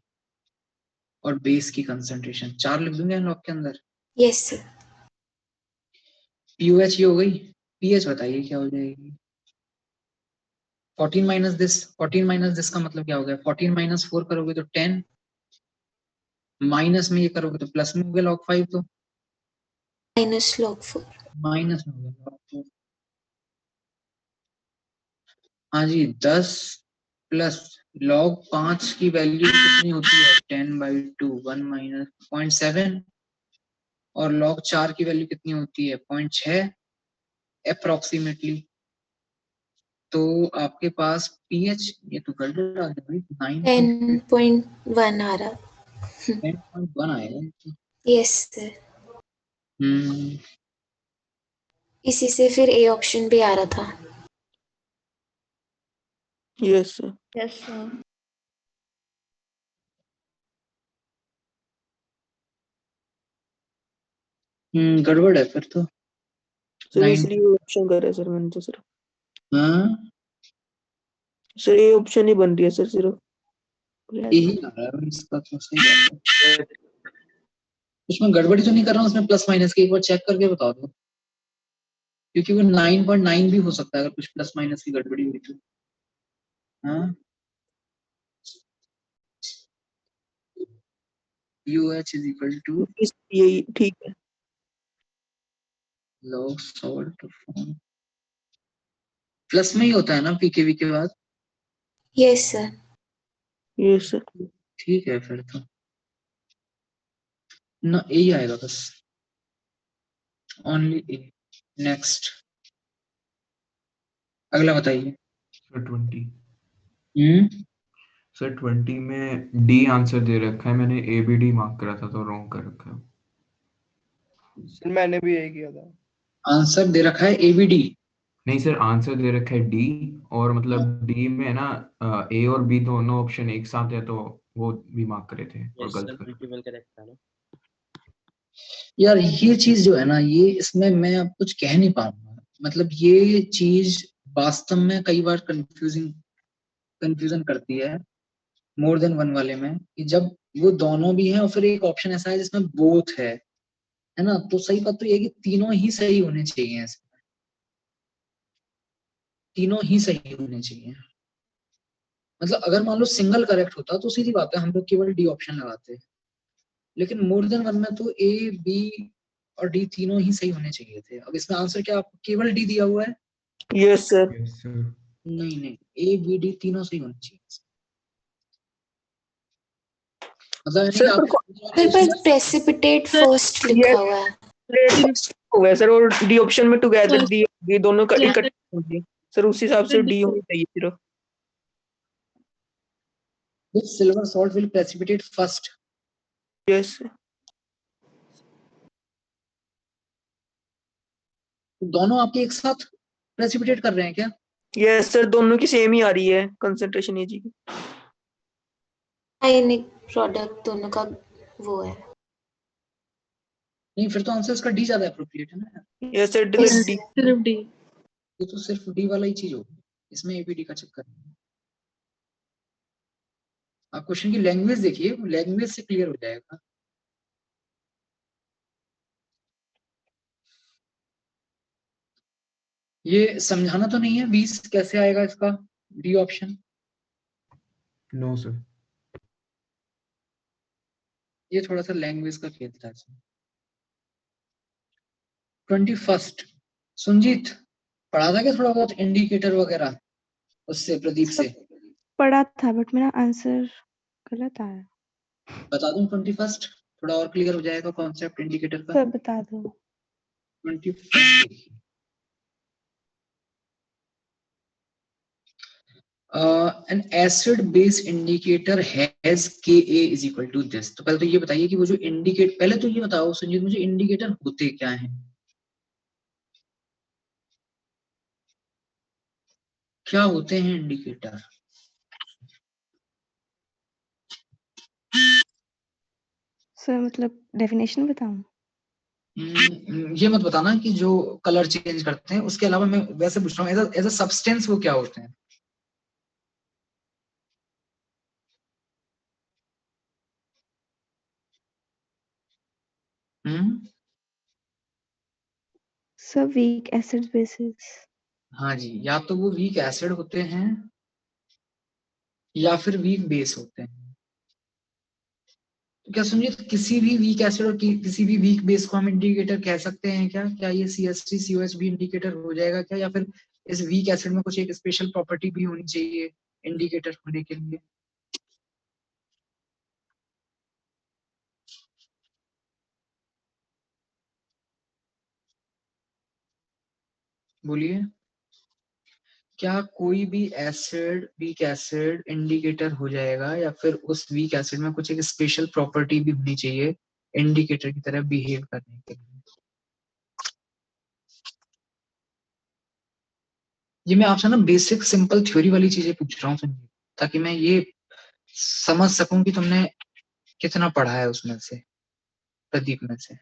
और बेस की कंसंट्रेशन 4 लिख दूंगे लॉग के अंदर। Yes sir. पीओएच ये हो गई, पीएच बताइए क्या हो जाएगी। 14 माइनस दिस, 14 माइनस दिस का मतलब क्या हो गया, 14 माइनस 4 करोगे तो 10, माइनस में ये करोगे तो प्लस में हो गया log 5, तो माइनस log 4। माइनस में हो गया log 4। हाँ जी, 10 प्लस log 5 की वैल्यू कितनी होती है, 10/2, 1 माइनस 0.7, और log 4 की वैल्यू कितनी होती है, 0.6 अप्रोक्सीमेटली। तो आपके पास पीएच, ये तो गड़बड़ आ गई, 10.1 आ रहा। 10.1 आएगा। Yes sir. इसी से फिर ए ऑप्शन भी आ रहा था। Yes sir. Yes sir. गड़बड़ है फिर तो। सर 9, इसलिए ऑप्शन कर रहे सर मैंने तो सर। हाँ सर ये ऑप्शन ही बन रही है सर सिर्फ। यही आ रहा है इसका, तो सही बात है। उसमें गड़बड़ी तो नहीं कर रहा हूँ उसमें प्लस माइनस की, एक बार चेक करके बता दो, क्योंकि वो 9.9 भी हो सकता है अगर कुछ प्लस माइनस की गड़बड़ी हुई तो। हाँ, UH इज इक्वल टू यही ठीक है। लॉग सॉल्ट प्लस में ही होता है ना पीकेवी के बाद। Yes sir. Yes sir. ठीक है फिर तो ना, यही आएगा बस, ओनली ए। नेक्स्ट, अगला बताइए। सर 20। हम्म सर 20 में डी आंसर दे रखा है, मैंने ए बी डी मार्क करा था तो रॉन्ग कर रखा है। सर मैंने भी यही किया था। आंसर दे रखा है एबीडी। नहीं सर, आंसर दे रखा है डी, और मतलब डी में है ना ए और बी दोनों ऑप्शन एक साथ है, तो वो भी मार्क करे थे और गलत कर रखा। यार ये चीज जो है ना, ये इसमें मैं अब कुछ कह नहीं पाऊंगा, मतलब ये चीज वास्तव में कई बार कंफ्यूजन करती है मोर देन वन वाले में, कि जब वो दोनों भी हैं और फिर एक ऑप्शन ऐसा है जिसमें बोथ है ना, तो सही बात तो ये है कि तीनों ही सही होने चाहिए इसमें, तीनों ही सही होने चाहिए। मतलब अगर मान लो सिंगल करेक्ट होता तो सीधी बात है हम लोग केवल डी ऑप्शन लगाते, लेकिन मोर देन वन में तो ए बी और डी तीनों ही सही होने चाहिए थे। अब इसमें आंसर क्या आपको केवल डी दिया हुआ है? Yes sir. Yes sir. नहीं नहीं, ए बी डी तीनों सही होने चाहिए। मतलब है सर नहीं आप फिर पर प्रेसिपिटेट फर्स्ट लिखा हुआ है। हुआ है सर, और डी ऑप्शन में टुगेदर डी ये दोनों का इकट्ठा होंगे सर, उस हिसाब से डी होनी चाहिए सिर्फ। which silver salt will precipitate first? Yes sir. दोनों आपके एक साथ प्रेसिपिटेट कर रहे हैं क्या? यस सर, दोनों की सेम ही आ रही है कंसंट्रेशन ये जी की। आयनिक प्रोडक्ट दोनों का वो है। नहीं, फिर तो आंसर इसका डी ज्यादा अप्रोप्रिएट है ना। Yes sir, Yes, D. सिर्फ डी। ये तो सिर्फ डी वाला ही चीज होगी, इसमें एबीडी का चक्कर नहीं है। आप क्वेश्चन की लैंग्वेज देखिए, लैंग्वेज से क्लियर हो जाएगा। ये समझाना तो नहीं है 20 कैसे आएगा इसका डी ऑप्शन? No sir. ये थोड़ा सा लैंग्वेज का खेल था इसमें। 21 सुनजीत पढ़ा था क्या थोड़ा बहुत इंडिकेटर वगैरह उससे, प्रदीप से? पढ़ा था बट मेरा आंसर गलत आया। बता दूं 21 थोड़ा और क्लियर हो जाएगा कॉन्सेप्ट इंडिकेटर का। सर बता दो। 21 an acid base indicator has Ka is equal to this। तो पहले तो ये बताइए कि वो जो इंडिकेट, पहले तो ये बताओ संजीत मुझे इंडिकेटर होते क्या हैं, क्या होते हैं इंडिकेटर? सर मतलब डेफिनेशन बताऊं? ये मत बताना कि जो कलर चेंज करते हैं, उसके अलावा मैं वैसे पूछ रहा हूँ एज अ सब्सटेंस वो क्या होते हैं? Sir weak acid basis. हाँ जी, या तो वो वीक एसिड होते हैं या फिर वीक बेस होते हैं। तो क्या समझिए, तो किसी भी वीक एसिड और किसी भी वीक बेस को हम इंडिकेटर कह सकते हैं क्या? क्या ये CH3COH भी इंडिकेटर हो जाएगा क्या? या फिर इस वीक एसिड में कुछ एक स्पेशल प्रॉपर्टी भी होनी चाहिए इंडिकेटर होने के लिए? बोलिए, क्या कोई भी एसिड वीक एसिड इंडिकेटर हो जाएगा या फिर उस वीक एसिड में कुछ एक स्पेशल प्रॉपर्टी भी होनी चाहिए इंडिकेटर की तरह बिहेव करने के लिए? ये मैं आपसे ना बेसिक सिंपल थ्योरी वाली चीजें पूछ रहा हूँ संजीव, ताकि मैं ये समझ सकूं कि तुमने कितना पढ़ा है उसमें से, प्रदीप में से।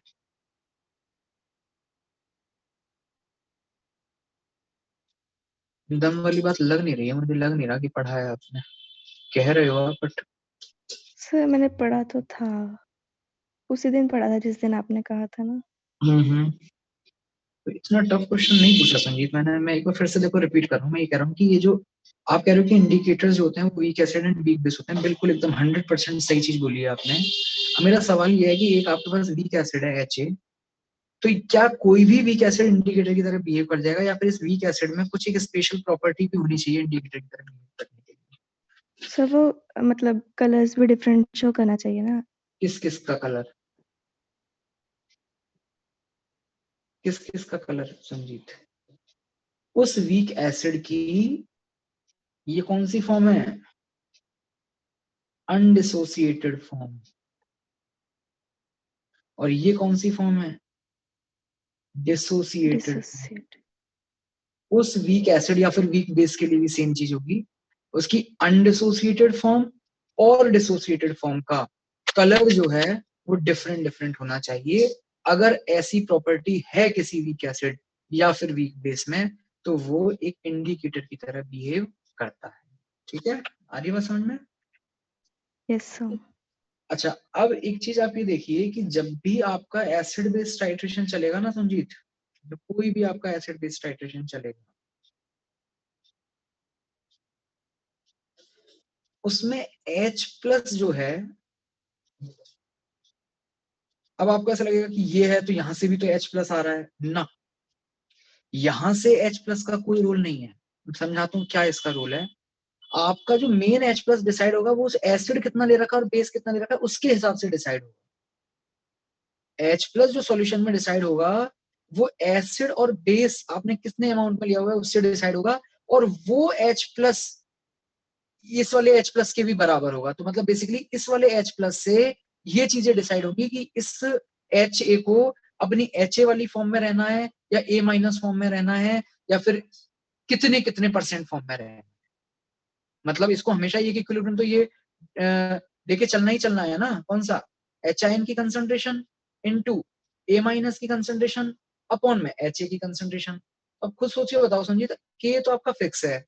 दम वाली बात लग नहीं रही है, मुझे लग नहीं रहा कि पढ़ा है आपने। कह रहे हो आप, बट सर मैंने पढ़ा तो था, उसी दिन पढ़ा था जिस दिन आपने कहा था ना। तो इतना टफ क्वेश्चन नहीं पूछा संजीत मैंने। मैं एक बार फिर से देखो रिपीट कर रहा हूँ। मैं ये कह रहा हूँ कि ये जो आप कह रहे हो कि इंडिकेटर्स जो होते हैं वो weak acid and weak base होते हैं, बिल्कुल एकदम 100% सही चीज बोली है आपने। अब मेरा सवाल ये है कि एक आपके पास वीक एसिड है HA, तो क्या कोई भी वीक एसिड इंडिकेटर की तरह बिहेव कर जाएगा या फिर इस वीक एसिड में कुछ एक स्पेशल प्रॉपर्टी भी होनी चाहिए इंडिकेटर की तरह बिहेव करने के लिए? सर वो मतलब कलर्स भी डिफरेंट शो करना चाहिए ना। किस किस का कलर? किस किस का कलर संजीत? उस वीक एसिड की ये कौन सी फॉर्म है? Undissociated form. और ये कौन सी फॉर्म है? डिसोसिएटेड। डिसोसिएट। उस वीक एसिड या फिर वीक बेस के लिए भी सेम चीज होगी। उसकी अनडिसोसिएटेड फॉर्म और डिसोसिएटेड फॉर्म का कलर जो है वो डिफरेंट डिफरेंट होना चाहिए। अगर ऐसी प्रॉपर्टी है किसी वीक एसिड या फिर वीक बेस में, तो वो एक इंडिकेटर की तरह बिहेव करता है। ठीक है, आ रही बात समझ में? Yes sir. अच्छा, अब एक चीज आप ये देखिए कि जब भी आपका एसिड बेस टाइट्रेशन चलेगा ना संजीत, जब कोई भी आपका एसिड बेस टाइट्रेशन चलेगा, उसमें H+ जो है, अब आपको ऐसा लगेगा कि ये है तो यहां से भी तो H+ आ रहा है ना। यहां से H+ का कोई रोल नहीं है। समझाता हूँ क्या इसका रोल है। आपका जो मेन H+ डिसाइड होगा वो उस एसिड कितना ले रखा है और बेस कितना ले रखा है उसके हिसाब से डिसाइड होगा। H+ जो सॉल्यूशन में डिसाइड होगा वो एसिड और बेस आपने कितने अमाउंट में लिया हुआ है उससे डिसाइड होगा। और वो H+ इस वाले H+ के भी बराबर होगा। तो मतलब बेसिकली इस वाले H+ से ये चीजें डिसाइड होगी कि इस HA को अपनी HA वाली फॉर्म में रहना है या A- फॉर्म में रहना है या फिर कितने कितने % फॉर्म में रहना है। मतलब इसको हमेशा ये इक्विलिब्रियम तो ये लेके चलना ही चलना है ना। कौन सा? HIN की कंसंट्रेशन इनटू A- की कंसंट्रेशन अपॉन में HA की कंसंट्रेशन। अब खुद सोचिए, बताओ संजीत, K तो आपका फिक्स है।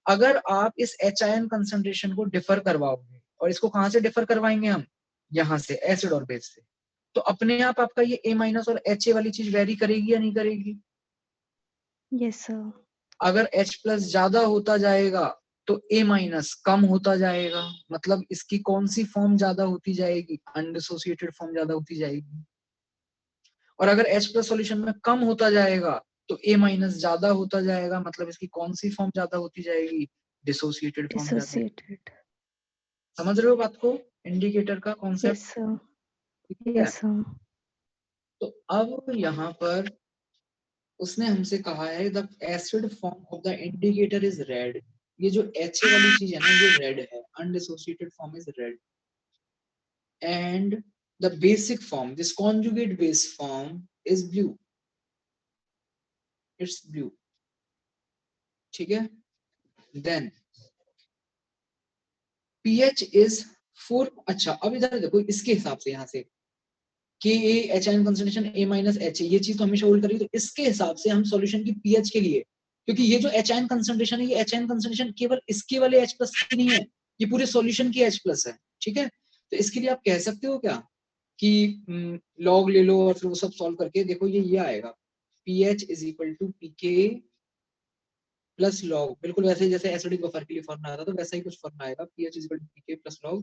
अगर आप इस HIN कंसंट्रेशन को डिफर करवाओगे, और इसको कहां से डिफर करवाएंगे हम? यहां से, एसिड और बेस से, तो अपने आप आपका ये A- और HA वाली चीज वेरी करेगी या नहीं करेगी? Yes sir. अगर H+ ज्यादा होता जाएगा तो A- कम होता जाएगा। मतलब इसकी कौन सी फॉर्म ज्यादा होती जाएगी? अनडिसोसिएटेड फॉर्म ज्यादा होती जाएगी। और अगर H+ सॉल्यूशन में कम होता जाएगा तो A- ज्यादा होता जाएगा। मतलब इसकी कौन सी फॉर्म ज्यादा होती जाएगी? डिसोसिएटेड फॉर्म ज्यादा। डिसोसिएटेड। समझ रहे हो बात को? इंडिकेटर का यस कॉन्सेप्ट। सर। ठीक है, यस सर। तो अब यहाँ पर उसने हमसे कहा है the acid form of the indicator is red. ये जो HA वाली चीज है ना, ये रेड है। Undissociated form is red and the basic form, this conjugate base form is blue. It's blue. ठीक है, देन pH इज 4। अच्छा, अब इधर देखो इसके हिसाब से, यहाँ से के A H ion concentration A minus H, ये चीज तो हमेशा होल्ड करेगी। तो इसके हिसाब से हम सॉल्यूशन की पीएच के लिए, क्योंकि ये जो एच आयन कंसंट्रेशन है, ये एच आयन कंसंट्रेशन केवल इसके वाले एच प्लस की नहीं है, ये पूरे सॉल्यूशन की एच प्लस है, ठीक है। तो इसके लिए आप कह सकते हो क्या कि लॉग ले लो और फिर वो सब सॉल्व करके देखो, ये आएगा pH is equal to pK plus log, बिल्कुल वैसे ही जैसे एसिडिक बफर के लिए फॉर्मूला आता था, तो वैसा ही कुछ फॉर्मूला आएगा, pH is equal to pK plus log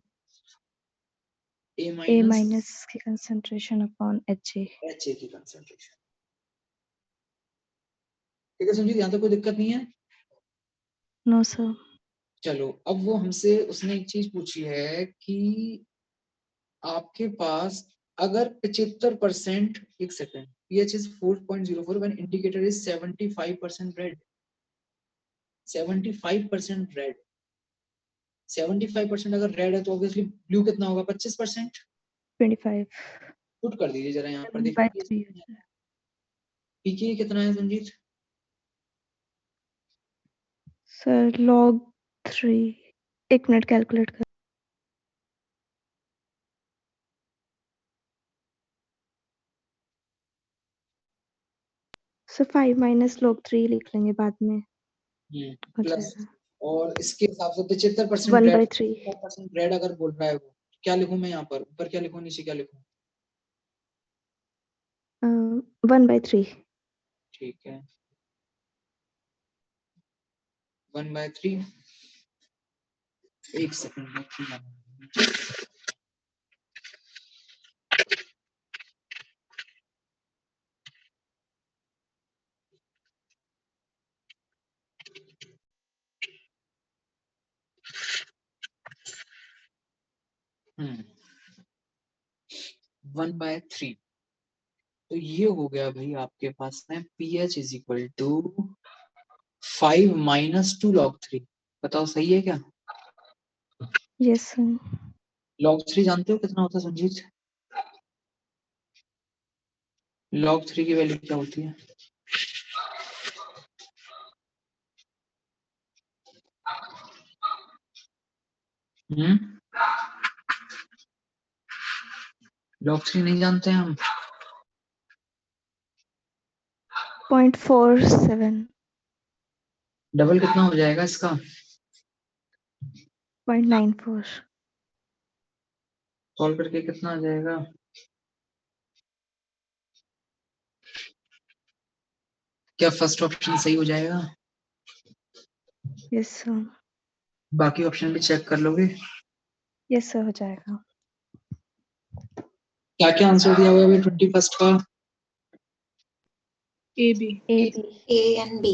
A A minus minus की concentration upon H A. H A की कंसंट्रेशन। ठीक है संजीत, यहाँ तक कोई दिक्कत नहीं है? No sir. चलो, अब वो हमसे उसने एक चीज पूछी है कि आपके पास अगर 75%, एक second, pH is 4.04 when indicator is 75% red, 75% red, 75% अगर रेड है तो ऑब्वियसली ब्लू कितना होगा? 25%। 25 पुट कर दीजिए जरा यहाँ पर, 7 by देखिए 3 पीके कितना है संजीत? सर log 3, एक मिनट कैलकुलेट कर। सर 5 माइनस log 3 लिख लेंगे बाद में, हो प्लस, जाएगा और इसके हिसाब से 75% 1 रेड, by 3 75% रेड अगर बोल रहा है वो, क्या लिखूं मैं यहाँ पर? ऊपर क्या लिखूं, नीचे क्या लिखूं? 1 by 3। ठीक है, 1/3, एक सेकंड। 1/3, तो ये हो गया भाई आपके पास में pH is equal to 5 minus 2 log 3। बताओ सही है क्या? Yes sir. log 3 जानते हो कितना होता है संजीत? log 3 की वैल्यू क्या होती है? log 3 नहीं जानते हैं हम? 0.47 डबल कितना हो जाएगा इसका? 0.94 सॉल्व करके कितना आ जाएगा? क्या फर्स्ट ऑप्शन सही हो जाएगा? Yes sir. बाकी ऑप्शन भी चेक कर लोगे? यस सर हो जाएगा। क्या क्या आंसर दिया हुआ है 21st का? A B. A and B।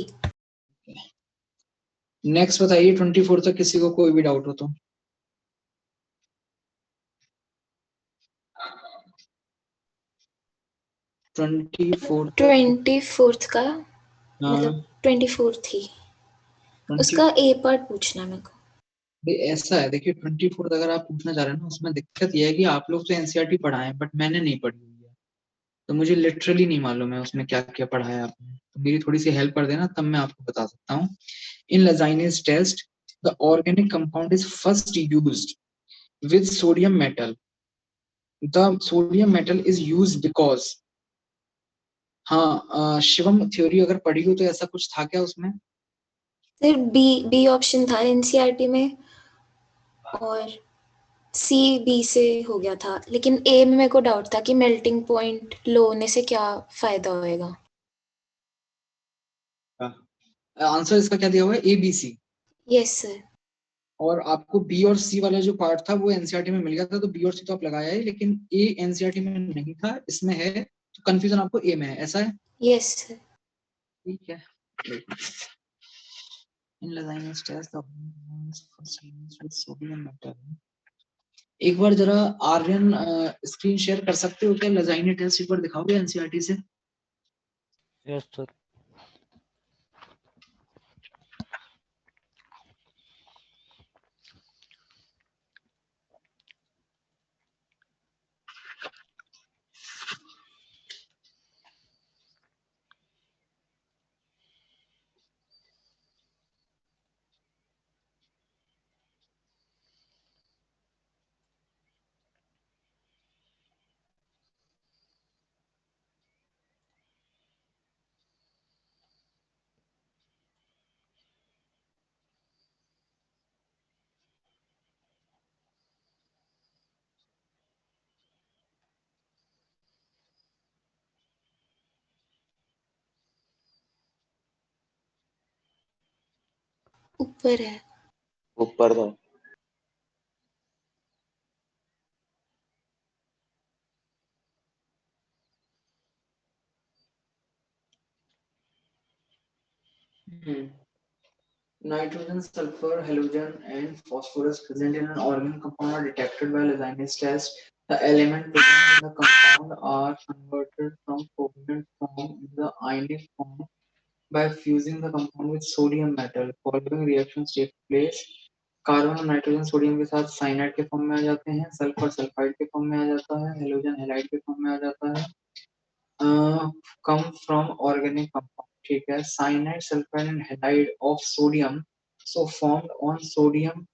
Next बताइए 24 तक किसी को कोई भी डाउट हो तो। ट्वेंटी 24th का, हाँ, मतलब 24th ही, उसका A पार्ट पूछना मेरे को। ऐसा है, देखिए 24 अगर आप पूछना चाह रहे हैं ना, उसमें दिक्कत यह है कि आप लोग तो एनसीईआरटी पढ़ाए हैं, बट मैंने नहीं पढ़ी हुई है, तो मुझे लिटरली नहीं मालूम है उसमें क्या क्या पढ़ाया आपने, तो मेरी थोड़ी सी हेल्प कर देना, तब मैं आपको बता सकता हूँ। In Lenzini's test the organic compound is first used with sodium metal, the sodium metal is used because, हाँ शिवम थ्योरी अगर पढ़ी हो तो ऐसा कुछ था क्या उसमें? फिर बी ऑप्शन था एनसीईआरटी में, और सी बी से हो गया था, लेकिन ए में मेरे को डाउट था कि मेल्टिंग पॉइंट लो होने से क्या फायदा होएगा। आंसर इसका क्या दिया हुआ है? ABC। Yes sir. और आपको बी और सी वाला जो पार्ट था वो एनसीईआरटी में मिल गया था, तो बी और सी तो आप लगाया है, लेकिन ए एनसीईआरटी में नहीं था, इसमें है, तो कंफ्यूजन आपको ए में है, ऐसा है? Yes sir. ठीक है। इन Lenzini's test the with sodium metal, एक बार जरा आर्यन स्क्रीन शेयर कर सकते हो क्या? Lenzini टेस्ट एक बार दिखाओगे एनसीईआरटी से? Yes sir. ऊपर है। ऊपर था। Nitrogen, sulfur, halogen, and phosphorus present in an organic compound are detected by Lenz's test. The elements present in the compound are converted from covalent form in the ionic form by fusing the compound with sodium metal. Following reactions take place. Carbon और nitrogen sodium के साथ cyanide के form में आ जाते हैं, sulphur sulphide के form में आ जाता है, हेलोजन हैलाइड के फॉर्म में आ जाता है. Come from organic compound. ठीक है. Cyanide, sulfide and halide of sodium so formed on sodium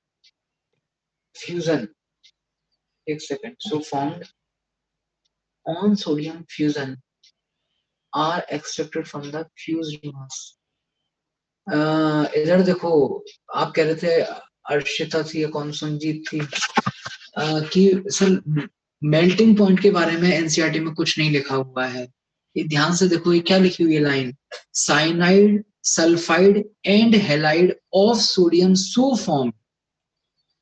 fusion. एक second. So formed on sodium fusion are extracted from the fused mass. इधर देखो, आप कह रहे थे अर्शिता थी या कौन संजीत थी कि सर मेल्टिंग पॉइंट के बारे में एनसीईआरटी में कुछ नहीं लिखा हुआ है. ये ध्यान से देखो, ये क्या लिखी हुई है line, cyanide sulphide and halide of sodium so form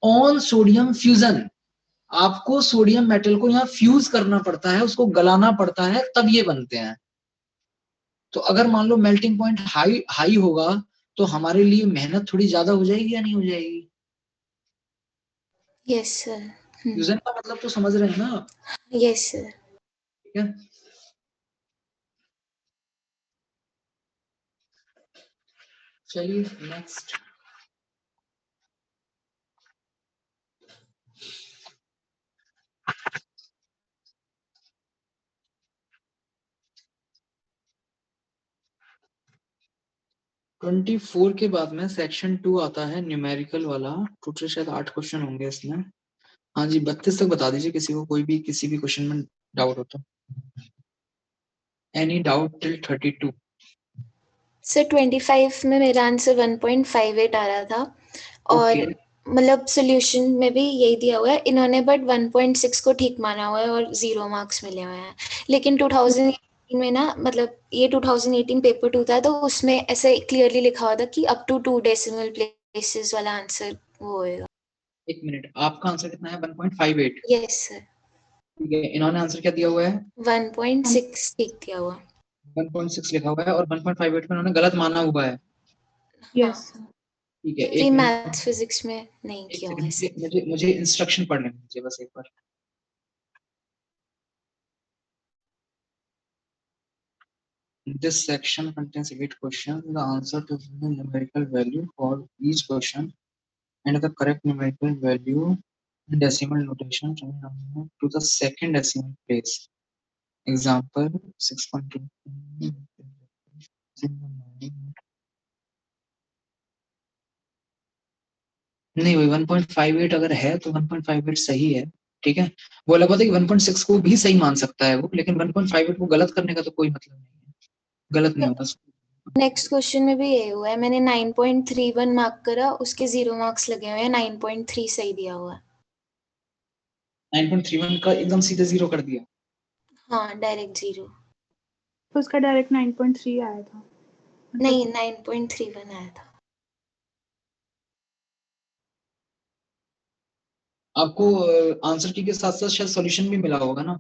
on sodium fusion. आपको सोडियम मेटल को यहाँ फ्यूज करना पड़ता है, उसको गलाना पड़ता है, तब ये बनते हैं. तो अगर मान लो मेल्टिंग पॉइंट हाई होगा तो हमारे लिए मेहनत थोड़ी ज्यादा हो जाएगी या नहीं हो जाएगी? Yes sir. फ्यूजन का मतलब तो समझ रहे हैं ना? Yes sir. ठीक है. चलिए नेक्स्ट. ट्वेंटी 24 के बाद में सेक्शन 2 आता है न्यूमेरिकल वाला. टोटल शायद 8 क्वेश्चन होंगे इसमें. हाँ जी, 32 तक बता दीजिए किसी को, कोई भी किसी भी क्वेश्चन में डाउट हो तो. Any doubt till 32? सर 25 में मेरा आंसर 1.58 आ रहा था और Okay. मतलब सोल्यूशन में भी यही दिया हुआ है इन्होंने, बट 1.6 को ठीक माना हुआ है और 0 मार्क्स मिले हुए हैं. लेकिन 2018 में ना, मतलब ये 2018 पेपर 2 था, तो उसमें ऐसे क्लियरली लिखा हुआ था कि अप टू 2 डेसिमल प्लेसेस वाला आंसर वो होएगा. एक मिनट, आपका आंसर कितना है? 1.58? Yes sir. ठीक है. इन्होंने आंसर क्या दिया हुआ है? 1.6 ठीक दिया हुआ. 1.6 लिखा हुआ है और 1.58 में उन्होंने गलत माना हुआ है. यस. ठीक है. क्योंकि एक मैथ्स फिजिक्स में नहीं एक किया हुआ है. सेकंड, मुझे इंस्ट्रक्शन पढ़ लेने दीजिए बस एक बार. This section contains 8 questions. The answer to the numerical value for each question and the correct numerical value in decimal notation to the second decimal place. Example 6.2. नहीं वही 1.58 अगर है तो 1.58 सही है. ठीक है. वो लगा था कि 1.6 को भी सही मान सकता है वो, लेकिन 1.58 को गलत करने का तो कोई मतलब नहीं है. गलत नहीं होता. नेक्स्ट क्वेश्चन में भी यही हुआ है. मैंने 9.31 मार्क करा, उसके 0 मार्क्स लगे हुए हैं. 9.3 सही दिया हुआ है. 9.31 का एकदम सीधे 0 कर दिया. हाँ, डायरेक्ट 0. तो उसका डायरेक्ट 9.3 आया था. नहीं, 9.31 आया था. आपको आंसर की के साथ साथ शायद सॉल्यूशन भी मिला होगा ना,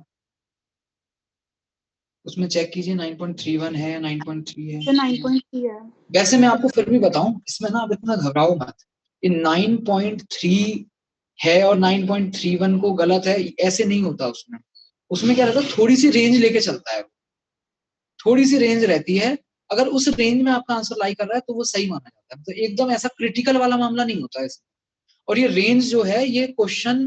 उसमें चेक कीजिए 9.31 है या 9.3 है. तो 9.3 है. वैसे मैं आपको फिर भी बताऊं, इसमें ना आप इतना घबराओ मत. ये 9.3 है और 9.31 को गलत है ऐसे नहीं होता. उसमें क्या रहता है, थोड़ी सी रेंज लेके चलता है. थोड़ी सी रेंज रहती है. अगर उस रेंज में आपका आंसर लाई कर रहा है तो वो सही माना जाता है. तो एकदम ऐसा क्रिटिकल वाला मामला नहीं होता है इसमें. और ये रेंज जो है, ये क्वेश्चन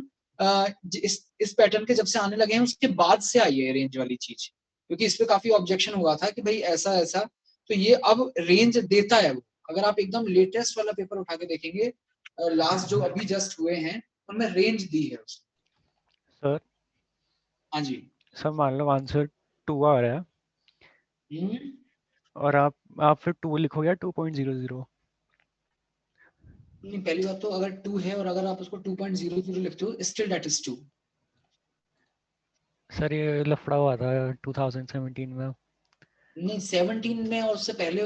इस पैटर्न के जब से आने लगे हैं उसके बाद से आई है रेंज वाली चीज, क्योंकि इस पे काफी ऑब्जेक्शन हुआ था कि भाई ऐसा ऐसा. तो ये अब रेंज देता है वो. अगर आप एकदम लेटेस्ट वाला पेपर उठा के देखेंगे, लास्ट जो अभी जस्ट हुए हैं, उनमें रेंज दी है उसने. सर. हाँ जी. सर मान लो आंसर 2 आ रहा है और आप फिर 2 लिखोगे या 2.00? नहीं, पहली बात तो अगर 2 है और अगर आप उसको 2.00 लिखते हो, स्टिल दैट इज 2. सर ये लफड़ा हुआ था 2017 में. नहीं 17 में और उससे पहले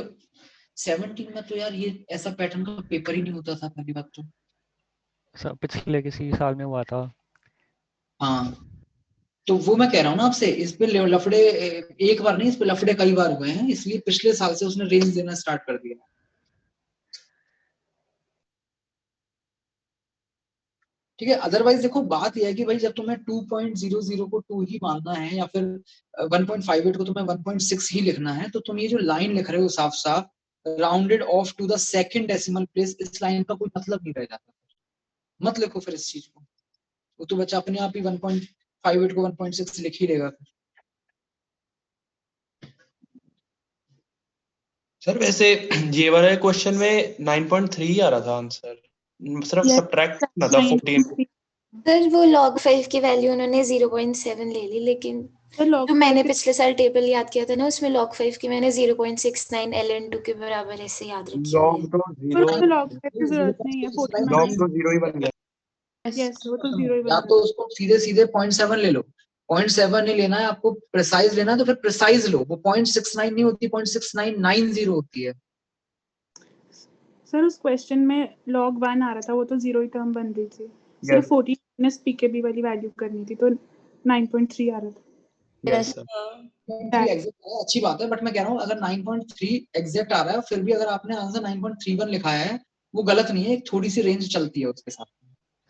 17 में तो यार ये ऐसा पैटर्न का पेपर ही नहीं होता था पहली बात तो। सर पिछले किसी साल में हुआ था। हाँ तो वो मैं कह रहा हूँ ना आपसे, इस पे लफड़े एक बार नहीं, इस पे लफड़े कई बार हुए हैं, इसलिए पिछले साल से उसने रेंज देना स्टार्ट कर दिया। ठीक है, अदरवाइज देखो बात यह है कि भाई जब तुम्हें 2.00 को 2 ही मानना है या फिर 1.58 को तुम्हें 1.6 ही लिखना है, तो तुम ये जो लाइन लिख रहे हो साफ साफ rounded off to the second decimal place, इस लाइन का कोई मतलब नहीं रह जाता। मत लिखो फिर इस चीज को, वो तो बच्चा अपने आप ही 1.58 को 1.6 लिख ही लेगा। सर वैसे ये वाले क्वेश्चन में 9.3 आ रहा था आंसर, सिर्फ सब्ट्रैक्ट करना था 14। सर वो log 5 की वैल्यू उन्होंने 0.7 ले ली, लेकिन जो मैंने पिछले साल टेबल याद किया था ना उसमें log 5 की मैंने 0.69 ln2 के बराबर ऐसे याद रखी हुई है। लॉग तो जीरो, log 5 की जरूरत नहीं है, 49 लॉग तो जीरो ही बन गया। यस वो तो 0 ही या बन तो उसको सीधे सीधे 0.7 ले लो, 0.7 नहीं लेना है आपको, प्रिसाइज लेना है तो फिर प्रिसाइज लो, वो 0.69 नहीं होती, 0.6990 होती है। सर उस क्वेश्चन में log 1 आ रहा था, वो तो 0 ही टर्म बन रही थी, सिर्फ 14 माइनस पीकेबी वाली वैल्यू करनी थी, तो 9.3 आ रहा था। यस सर, 9.3 एग्जैक्ट है, अच्छी बात है, बट मैं कह रहा हूँ अगर 9.3 एग्जैक्ट आ रहा है फिर भी अगर आपने आंसर 9.31 लिखा है वो गलत नहीं है, एक थोड़ी सी रेंज चलती है उसके साथ।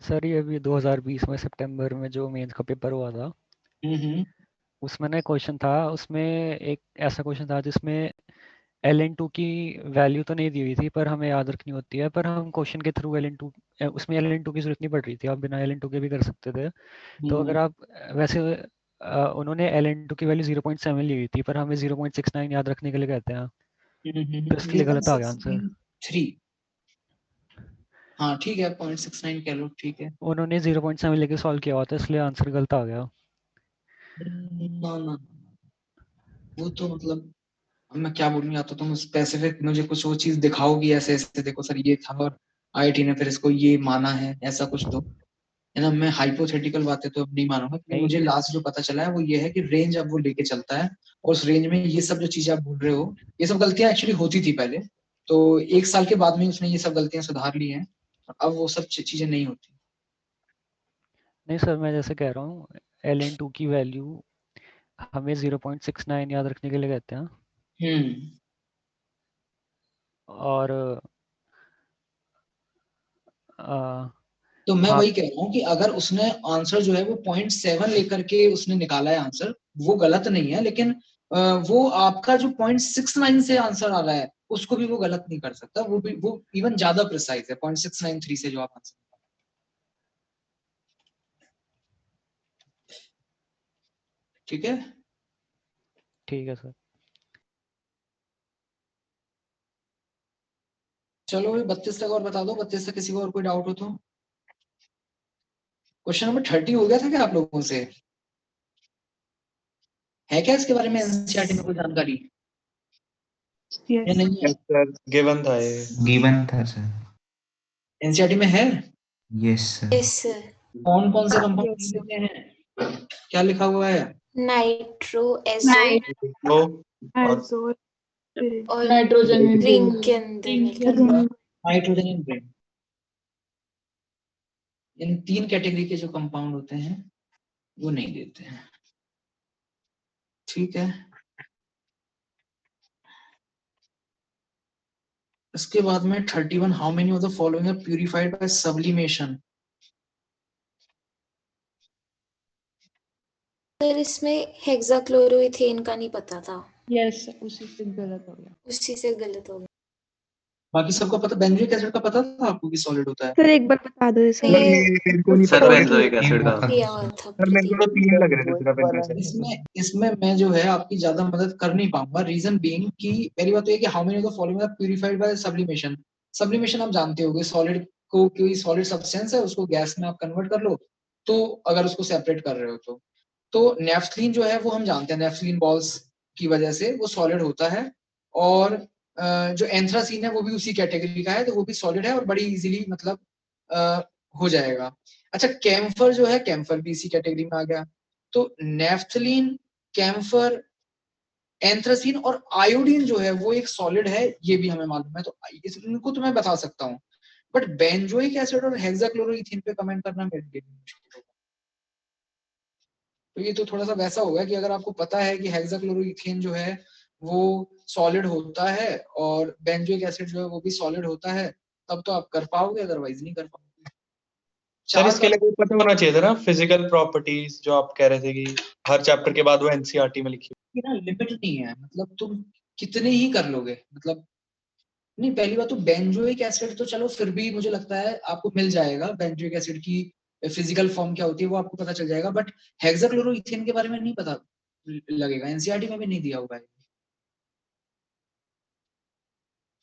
सर ये अभी 2020 में सितंबर में जो मेंस का पेपर हुआ था उसमें ना क्वेश्चन था, उसमें एक ऐसा क्वेश्चन था जिसमें ln2 की वैल्यू तो नहीं दी हुई थी पर हमें याद रखनी होती है, पर हम क्वेश्चन के थ्रू ln2 उसमें ln2 की जरूरत नहीं पड़ रही थी, आप बिना ln2 के भी कर सकते थे। तो अगर आप वैसे उन्होंने ln2 की वैल्यू 0.7 ली हुई थी पर हमें 0.69 याद रखने के लिए कहते हैं, तो इसलिए गलत आ गया आंसर। 3 हाँ ठीक है 0.69 कह लो, ठीक है। उन्होंने 0.7 लेके सॉल्व किया हुआ था इसलिए आंसर गलत आ गया। ना ना वो तो मतलब मैं क्या बोलूं, या तो तुम स्पेसिफिक मुझे कुछ वो चीज दिखाओगी ऐसे ऐसे, देखो सर ये था और आईआईटी ने फिर इसको ये माना है, ऐसा कुछ तो है ना। मैं हाइपोथेटिकल बातें तो अब नहीं मानूंगा, क्योंकि मुझे लास्ट जो पता चला है वो ये है कि रेंज अब वो लेके चलता है, और उस रेंज में ये सब जो चीजें आप बोल रहे हो ये सब गलतियां एक्चुअली होती थी पहले, तो 1 साल के बाद में उसने ये सब गलतियां सुधार ली हैं, अब वो सब चीजें नहीं होती। नहीं सर मैं जैसे कह रहा हूँ ln2 की वैल्यू हमें 0.69 याद रखने के लिए कहते हैं। और तो मैं हाँ वही कह रहा हूँ कि अगर उसने आंसर जो है वो 0.7 लेकर के उसने निकाला है आंसर, वो गलत नहीं है, लेकिन वो आपका जो 0.69 से आंसर आ रहा है उसको भी वो गलत नहीं कर सकता, वो भी वो इवन ज्यादा प्रिसाइज है 0.693 से जो आप आंसर। ठीक है, ठीक है सर। चलो 32 तक और बता दो, 32 तक किसी को और कोई डाउट हो तो। क्वेश्चन नंबर 30 हो गया था क्या आप लोगों से? है क्या इसके बारे में एनसीईआरटी में कोई जानकारी या नहीं है? सर गिवन था ये, गिवन था सर। एनसीईआरटी में है? Yes sir. Yes sir. कौन कौन से कंपाउंड लेते हैं, क्या लिखा हुआ है? नाइट्रो, एजो और नाइट्रोजन रिंग के अंदर nitrogen and brain, in 3 category के जो कंपाउंड होते हैं वो नहीं देते हैं। ठीक है, इसके बाद में 31 how many of the following are purified by sublimation. Sir इसमें हेक्साक्लोरोइथेन का नहीं पता था। यस उसी से गलत हो गया, उसी से गलत हो गया। बाकी सबका पता, बेंजोइक एसिड का पता था आपको कि सॉलिड होता है? सर एक बार बता दो इसे। मेरे को नहीं सर पता। बेंजोइक एसिड का दिया हुआ था सर मेरे को तो 3 लग रहे थे सिर्फ बेंजोइक। इसमें मैं जो है आपकी ज्यादा मदद कर नहीं पाऊंगा, रीजन बीइंग कि पहली बात तो ये कि how many of the following are purified by sublimation. Sublimation आप जानते होंगे, सॉलिड को कोई सॉलिड सब्सटेंस है उसको गैस में आप कन्वर्ट कर लो, तो अगर उसको सेपरेट कर रहे हो तो नेफ्थलीन जो है वो हम जानते हैं, नेफ्थलीन बॉल्स की वजह से वो सॉलिड होता है, और जो एंथ्रासीन है वो भी उसी कैटेगरी का है, तो वो भी सॉलिड है और बड़ी इजीली मतलब हो जाएगा। अच्छा कैम्फर जो है, कैम्फर भी इसी कैटेगरी में आ गया, तो नेफ्थलीन, कैम्फर, एंथ्रासीन और आयोडीन जो है वो एक सॉलिड है, ये भी हमें मालूम है, तो इनको तो मैं बता सकता हूँ, बट बेंजोइक एसिड और हेक्साक्लोरोइथेन पे कमेंट करना मेरे लिए मुश्किल होगा। तो ये तो थोड़ा सा वैसा होगा कि अगर आपको पता है कि हेक्साक्लोरोइथेन जो है वो सॉलिड होता है और बेंजोइक एसिड जो है वो भी सॉलिड होता है, तब तो आप कर पाओगे, अदरवाइज नहीं कर पाओगे। सर इसके लिए कोई पता होना चाहिए था ना, फिजिकल प्रॉपर्टीज जो आप कह रहे थे कि हर चैप्टर के बाद वो एनसीईआरटी में लिखी ये ना लिमिट नहीं है, मतलब तुम कितने ही कर लोगे, मतलब नहीं, पहली बात तो बेंजोइक एसिड तो चलो फिर भी मुझे लगता है आपको मिल जाएगा, बेंजोइक एसिड की फिजिकल फॉर्म क्या होती है वो आपको पता चल जाएगा, बट हेक्साक्लोरोइथेन के बारे में नहीं पता लगेगा, एनसीईआरटी में भी नहीं दिया होगा।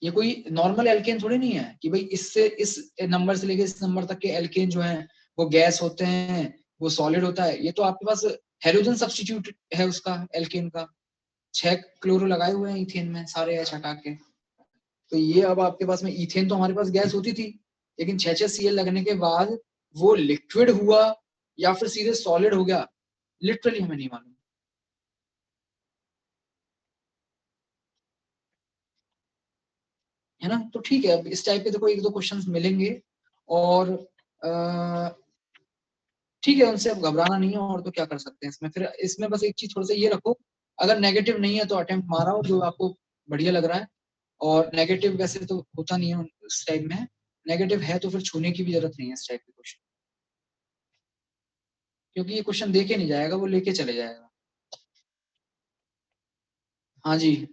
ये कोई नॉर्मल एल्केन थोड़ी नहीं है कि भाई इससे इस नंबर से लेके इस नंबर तक के एल्केन जो है वो गैस होते हैं, वो सॉलिड होता है। ये तो आपके पास हेलोजन सब्स्टिट्यूट है उसका, एल्केन का 6 क्लोरो लगाए हुए हैं इथेन में, सारे एच हटा के। तो ये अब आपके पास में इथेन तो हमारे पास गैस होती थी, लेकिन 6 Cl लगने के बाद वो लिक्विड हुआ या फिर सीधे सॉलिड हो गया, लिटरली हमें नहीं मालूम। है ना, तो ठीक है, अब इस टाइप के देखो 1-2 क्वेश्चंस मिलेंगे और ठीक है, उनसे अब घबराना नहीं है, और तो क्या कर सकते हैं इसमें। फिर इसमें बस एक चीज थोड़ा सा ये रखो, अगर नेगेटिव नहीं है तो अटेम्प्ट मारा हो जो आपको बढ़िया लग रहा है, और नेगेटिव वैसे तो होता नहीं है इस टाइप में, नेगेटिव है तो फिर छूने की भी जरूरत नहीं है इस टाइप के क्वेश्चन, क्योंकि ये क्वेश्चन देके नहीं जाएगा, वो लेके चले जाएगा। हाँ जी,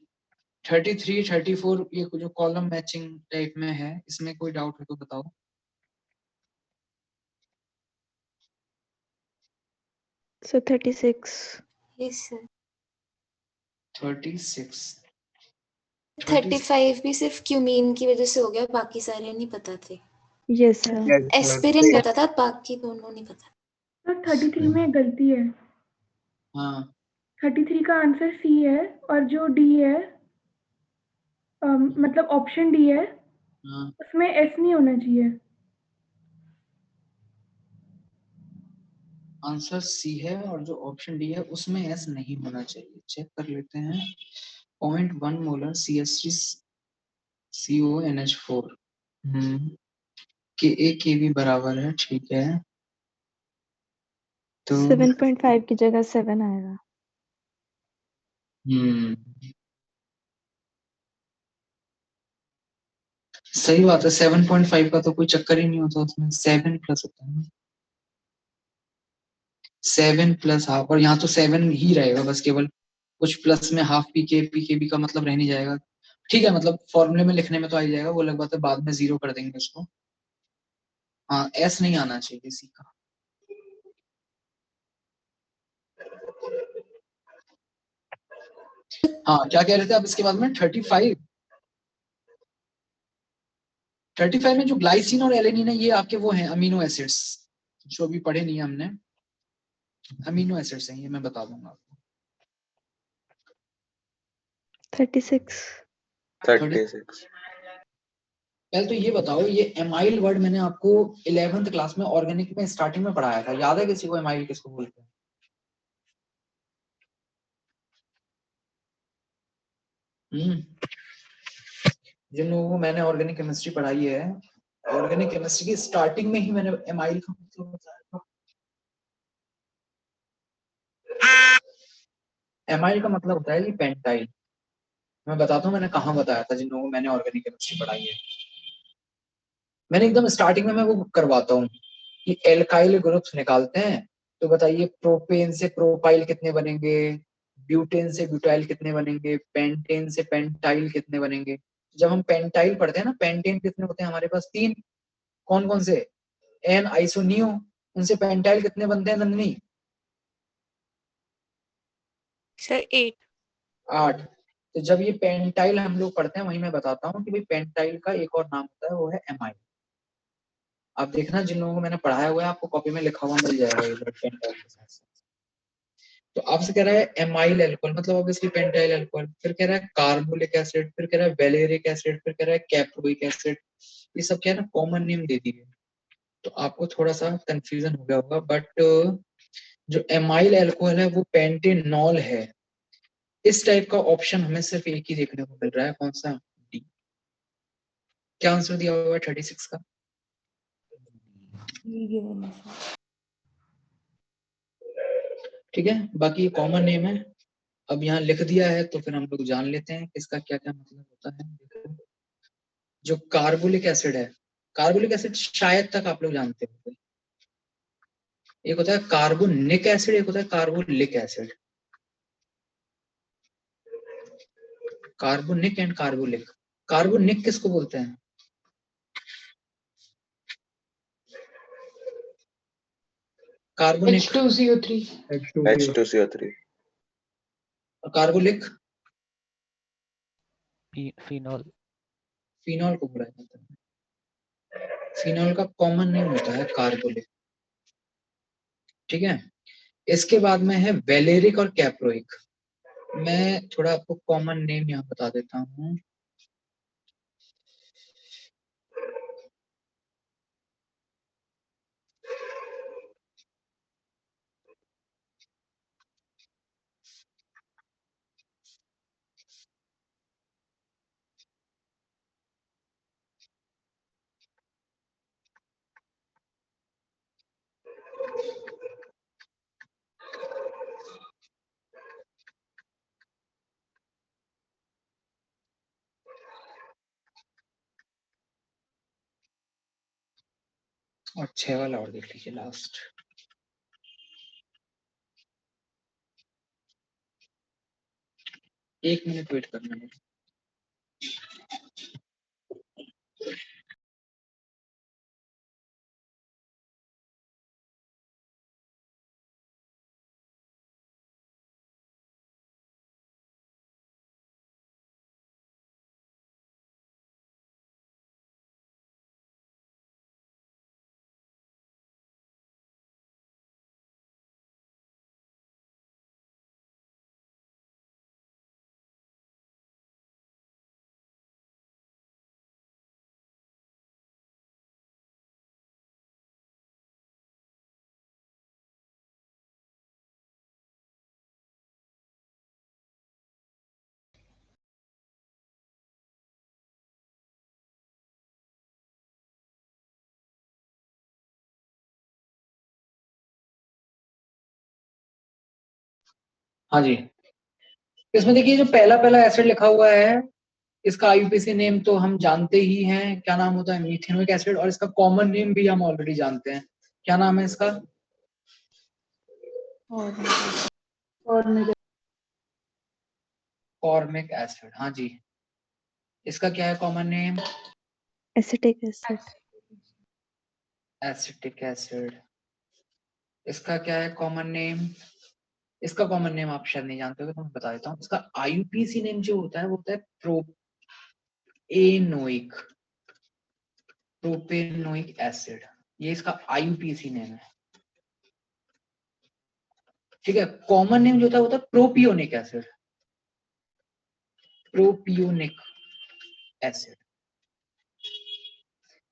33, 34 ये जो कॉलम मैचिंग टाइप में है, इसमें कोई डाउट है तो बताओ। So 36. Yes sir. 36 35 भी सिर्फ क्यूमीन की वजह से हो गया, बाकी सारे नहीं पता थे। Yes sir. एस्पिरिन पता था, बाकी दोनों नहीं पता। सर 33 में गलती है। हाँ 33 का आंसर सी है, और जो डी है मतलब ऑप्शन डी है, हाँ, उसमें एस नहीं होना चाहिए। आंसर सी है और जो ऑप्शन डी है उसमें एस नहीं होना चाहिए। चेक कर लेते हैं। 0.1 मोलर CH3CONH4 Ka बराबर है, ठीक है, तो 7.5 की जगह 7 आएगा। सही बात है, 7.5 का तो कोई चक्कर ही नहीं होता उसमें, 7 प्लस होता है ना, 7 प्लस हाफ, और यहाँ तो 7 ही रहेगा बस, केवल कुछ प्लस में हाफ पीके का मतलब रह नहीं जाएगा। ठीक है, मतलब फॉर्मूले में लिखने में तो आ ही जाएगा, वो अलग बात है, बाद में 0 कर देंगे उसको। हाँ, एस नहीं आना चाहिए सी का। हाँ, क्या कह रहे थे आप इसके बाद में? 35 में जो ग्लाइसिन और एलेनिन है ये आपके वो हैं अमीनो एसिड्स, जो अभी पढ़े नहीं है हमने, अमीनो एसिड्स हैं ये, मैं बता दूंगा आपको। 36. पहले तो ये बताओ, ये एमाइल वर्ड मैंने आपको 11th क्लास में ऑर्गेनिक में स्टार्टिंग में पढ़ाया था, याद है किसी को एमाइल किसको बोलते हैं? जिन लोगों को मैंने ऑर्गेनिक केमिस्ट्री पढ़ाई है, ऑर्गेनिक केमिस्ट्री की स्टार्टिंग में ही मैंने एमाइल का मतलब बताया था। एमाइल का मतलब होता है जी पेंटाइल। मैं बताता हूँ मैंने कहाँ बताया था जिन लोगों को मैंने ऑर्गेनिक केमिस्ट्री पढ़ाई है। मैंने एकदम स्टार्टिंग में मैं वो करवाता हूँ कि एल्काइल ग्रुप्स निकालते हैं, तो बताइए प्रोपेन से प्रोपाइल कितने बनेंगे, ब्यूटेन से ब्यूटाइल कितने बनेंगे, पेंटेन से पेंटाइल कितने बनेंगे। जब हम पेंटाइल पढ़ते हैं ना, पेंटेन कितने होते हैं हमारे पास? 3। कौन कौन से? एन आइसोनियो, उनसे पेंटाइल कितने बनते हैं नंदनी? सर 8। तो जब ये पेंटाइल हम लोग पढ़ते हैं, वही मैं बताता हूँ कि भाई पेंटाइल का एक और नाम होता है, वो है एमाइल। आप देखना जिन लोगों को मैंने पढ़ाया हुआ है आपको कॉपी में लिखा हुआ मिल जाएगा इधर पेंटाइल के साथ। तो आपसे कह रहा है एमाइल अल्कोहल, मतलब ऑब्वियसली पेंटाइल अल्कोहल, फिर कह रहा है कार्बोलिक एसिड, फिर कह रहा है वेलेरिक एसिड, फिर कह रहा है कैप्रोइक एसिड। ये सब क्या है ना, कॉमन नेम दे दिए, तो आपको थोड़ा सा कंफ्यूजन हो गया होगा, बट जो एमाइल अल्कोहल है वो पेंटेनॉल है। इस टाइप का ऑप्शन हमें सिर्फ एक ही देखने को मिल रहा है, कौन सा? डी। क्या आंसर दिया हुआ है 36 का? ठीक है, बाकी ये कॉमन नेम है, अब यहाँ लिख दिया है तो फिर हम लोग जान लेते हैं इसका क्या क्या मतलब होता है। जो कार्बोलिक एसिड है, कार्बोलिक एसिड शायद तक आप लोग जानते होंगे, एक होता है कार्बोनिक एसिड, एक होता है carbolic acid. Carbonic and carbolic. Carbonic किसको बोलते हैं? कार्बोनिक H2CO3 H2CO3 और कार्बोलिक फिनॉल। फिनॉल को बोला जाता है। फिनॉल का कॉमन नेम होता है कार्बोलिक। ठीक है, इसके बाद में है वेलेरिक और कैप्रोइक। मैं थोड़ा आपको कॉमन नेम यहाँ बता देता हूँ। और 6 वाला और देख लीजिए लास्ट। एक मिनट वेट करना है। हाँ जी, इसमें देखिए जो पहला पहला एसिड लिखा हुआ है, इसका आईयूपीएसी नेम तो हम जानते ही हैं, क्या नाम होता है? Methanoic acid. और इसका कॉमन नेम भी हम ऑलरेडी जानते हैं, क्या नाम है इसका? Formic acid. हाँ जी, इसका क्या है common name? Acetic acid. Acetic acid. इसका क्या है कॉमन नेम? इसका कॉमन नेम आप शायद नहीं जानते हो तो मैं बता देता हूँ। इसका आईयूपीएसी नेम जो होता है वो होता है प्रोपेनोइक एसिड। ये इसका आईयूपीएसी नेम है। ठीक है, कॉमन नेम जो होता है वो होता है प्रोपियोनिक एसिड। Propionic acid.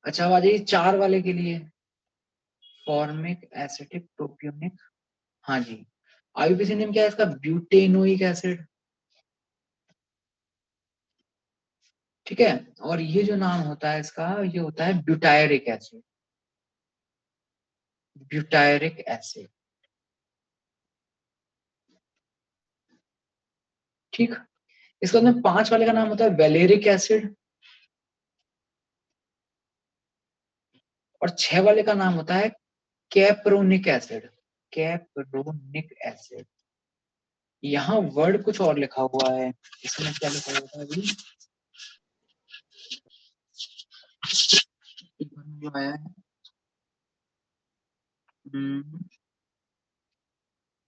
अच्छा, अब आ जाइए 4 वाले के लिए। Formic, acetic, propionic. हाँ जी, आईयूपीएसी नेम क्या है इसका? Butanoic acid. ठीक है, और ये जो नाम होता है इसका, ये होता है ब्यूटायरिक एसिड। Butyric acid. ठीक, इसका में 5 वाले का नाम होता है वेलेरिक एसिड। और 6 वाले का नाम होता है कैप्रोनिक एसिड। कैप्रोनिक एसिड। यहाँ वर्ड कुछ और लिखा हुआ है, इसमें क्या लिखा हुआ है अभी जो आया है?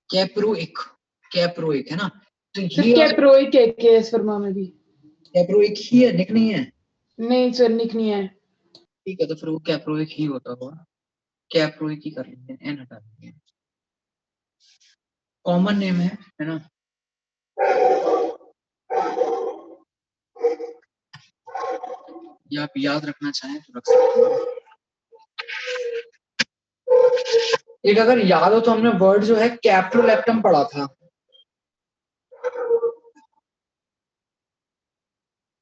कैप्रोइक। कैप्रोइक है ना, तो ये कैप्रोइक है केएस वर्मा में भी। कैप्रोइक ही है, निक नहीं है? नहीं सर, निक नहीं है। ठीक है, तो फिर वो कैप्रोइक ही होता होगा। कैप्रोइक ही कर लेंगे, एन हटा देंगे। कॉमन नेम है ना? ये आप याद रखना चाहें तो रख सकते हैं। एक अगर याद हो तो हमने वर्ड जो है कैप्रोलैक्टम पढ़ा था।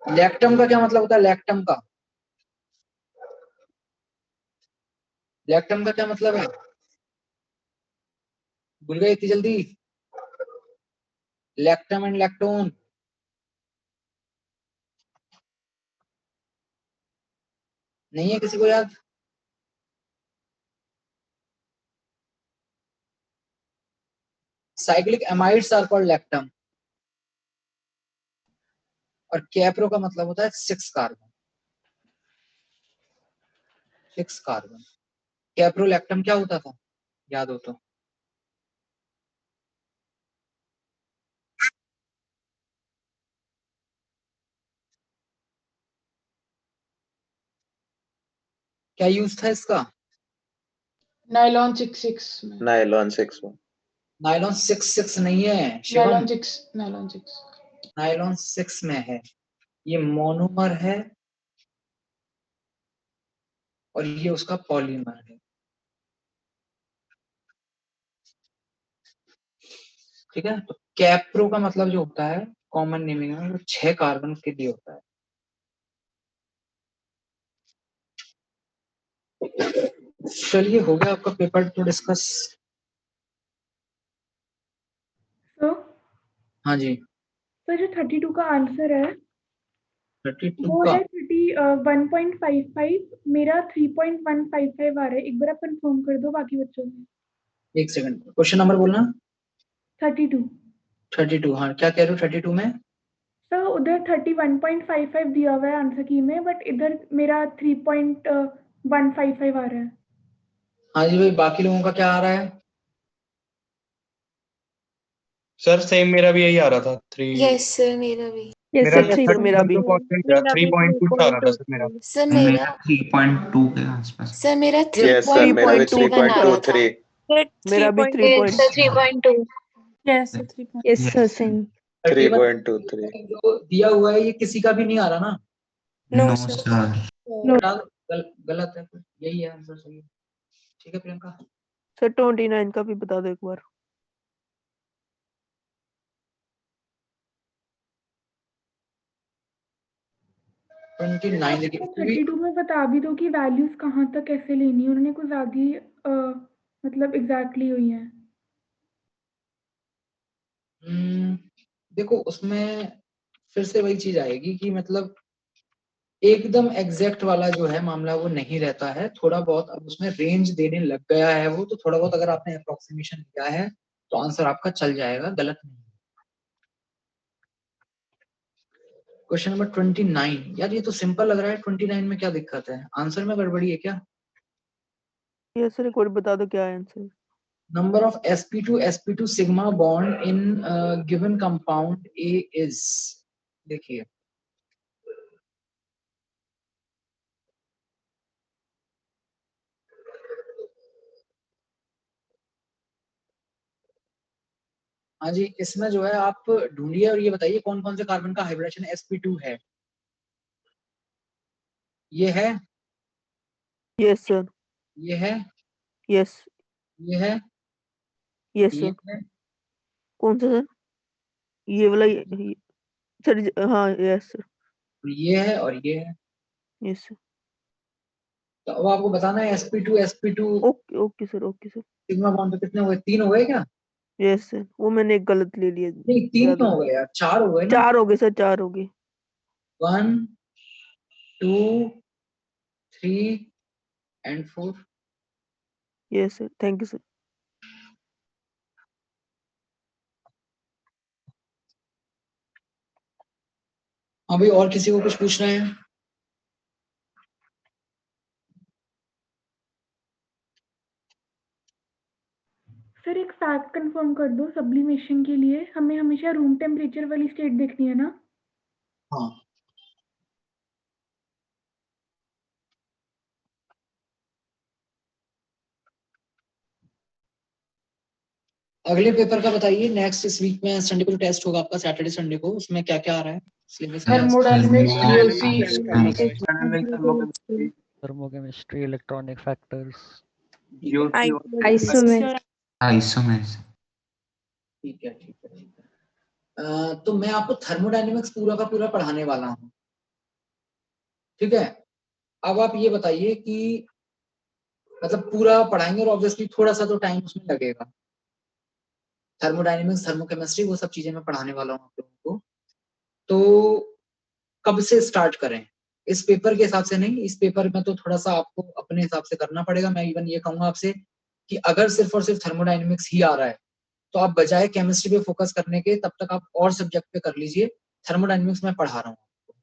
लैक्टम का क्या मतलब होता है? लैक्टम का क्या मतलब है? भूल गए इतनी जल्दी? Lactam and lactone. नहीं है किसी को याद? Cyclic amides are called lactam. और कैप्रो का मतलब होता है 6 कार्बन। 6 कार्बन। कैप्रोलैक्टम क्या होता था, याद हो तो? क्या यूज था इसका? नायलॉन 6 में। नायलॉन 6 में। नायलॉन 6 नहीं है शिवम। नायलॉन 6 नायलॉन 6 में है। ये मोनोमर है और ये उसका पॉलीमर है। ठीक है, तो कैप्रो का मतलब जो होता है कॉमन नेमिंग में वो 6 कार्बन के लिए होता है। चलिए, हो गया आपका पेपर टू डिस्कस। तो हाँ जी। सर जो 32 का आंसर है 32 वो का है 1.55, मेरा 3.155 आ रहा है। एक बार आप कंफर्म कर दो बाकी बच्चों से। 1 सेकंड, क्वेश्चन नंबर बोलना। 32। 32, हाँ क्या कह रहे हो 32 में? सर उधर 31.55 दिया हुआ है आंसर की में, बट इधर मेरा 3.155 आ रहा है। हाँ जी भाई, बाकी लोगों का क्या आ रहा है? सर सेम मेरा भी यही आ रहा था 3। यस सर, मेरा भी। मेरा सर मेरा भी 3.2 आ रहा था सर मेरा। सर मेरा मेरा 3.2 के आसपास। सर मेरा यस सर, मेरा भी 3.21 आ रहा था। 3.23। मेरा भी 3.2। Yes sir 3. Yes sir, same. 3.23। जो दिया हुआ है ये किसी का भी नहीं आ रहा ना? No sir. गलत है, यही है आंसर सही है। ठीक है प्रियंका। सर 29 का भी बता दो एक बार। ट्वेंटी 32 में बता भी दो कि वैल्यूज कहाँ तक कैसे लेनी है। उन्होंने कुछ ज्यादा ही मतलब एग्जैक्टली हुई है। देखो उसमें फिर से वही चीज आएगी कि मतलब एकदम एग्जैक्ट वाला जो है मामला वो नहीं रहता है। थोड़ा बहुत अब उसमें रेंज देने लग गया है वो, तो थोड़ा बहुत अगर आपने अप्रोक्सीमेशन किया है तो आंसर आपका चल जाएगा, गलत नहीं। Question number 29। यार ये तो सिंपल लग रहा है। 29 में क्या दिक्कत है? आंसर में गड़बड़ी है क्या? ये सर एक बार बता दो क्या है answer. Number of sp2 sigma bond in given compound A is, देखिए हाँ जी, इसमें जो है आप ढूंढिए और ये बताइए कौन कौन से कार्बन का हाइब्रिडेशन sp2 है। ये है, यस सर। ये है, यस। ये है, यस ये सर। है, कौन सा सर? ये वाला सर। हाँ यस सर। ये है और ये है। Yes sir. तो अब आपको बताना है sp2 okay okay sir, okay sir. Sigma bond पे कितने हुए? 3 हो गए क्या? यस सर, वो मैंने एक गलत ले लिया। नहीं 3 क्यों हो गए यार? 4 हो गए ना। 4 हो गए सर, 4 हो गए। 1 2 3 and 4। Yes sir, thank you sir. अभी और किसी को कुछ पूछना है? सर एक फैक्ट कंफर्म कर दो, सब्लिमेशन के लिए हमें हमेशा रूम टेम्परेचर वाली स्टेट देखनी है ना? हाँ। अगले पेपर का बताइए। नेक्स्ट इस वीक में संडे को जो टेस्ट होगा आपका, सैटरडे संडे को, उसमें क्या क्या आ रहा है सिलेबस में? Thermochemistry, electronic factors, isomers. ठीक है। तो मैं आपको थर्मोडायनेमिक्स पूरा का पूरा पढ़ाने वाला हूँ। ठीक है, अब आप ये बताइए कि मतलब पूरा पढ़ाएंगे और ऑब्वियसली थोड़ा सा तो टाइम उसमें लगेगा, थर्मोडायनेमिक्स, थर्मोकेमिस्ट्री, वो सब चीजें मैं पढ़ाने वाला हूँ आप लोगों को। तो कब से स्टार्ट करें? इस पेपर के हिसाब से नहीं, इस पेपर में तो थोड़ा सा आपको अपने हिसाब से करना पड़ेगा। मैं इवन ये कहूंगा आपसे कि अगर सिर्फ और सिर्फ थर्मोडायनेमिक्स ही आ रहा है तो आप बजाय केमिस्ट्री पे फोकस करने के तब तक आप और सब्जेक्ट पे कर लीजिए। थर्मोडायनेमिक्स में पढ़ा रहा हूँ आपको,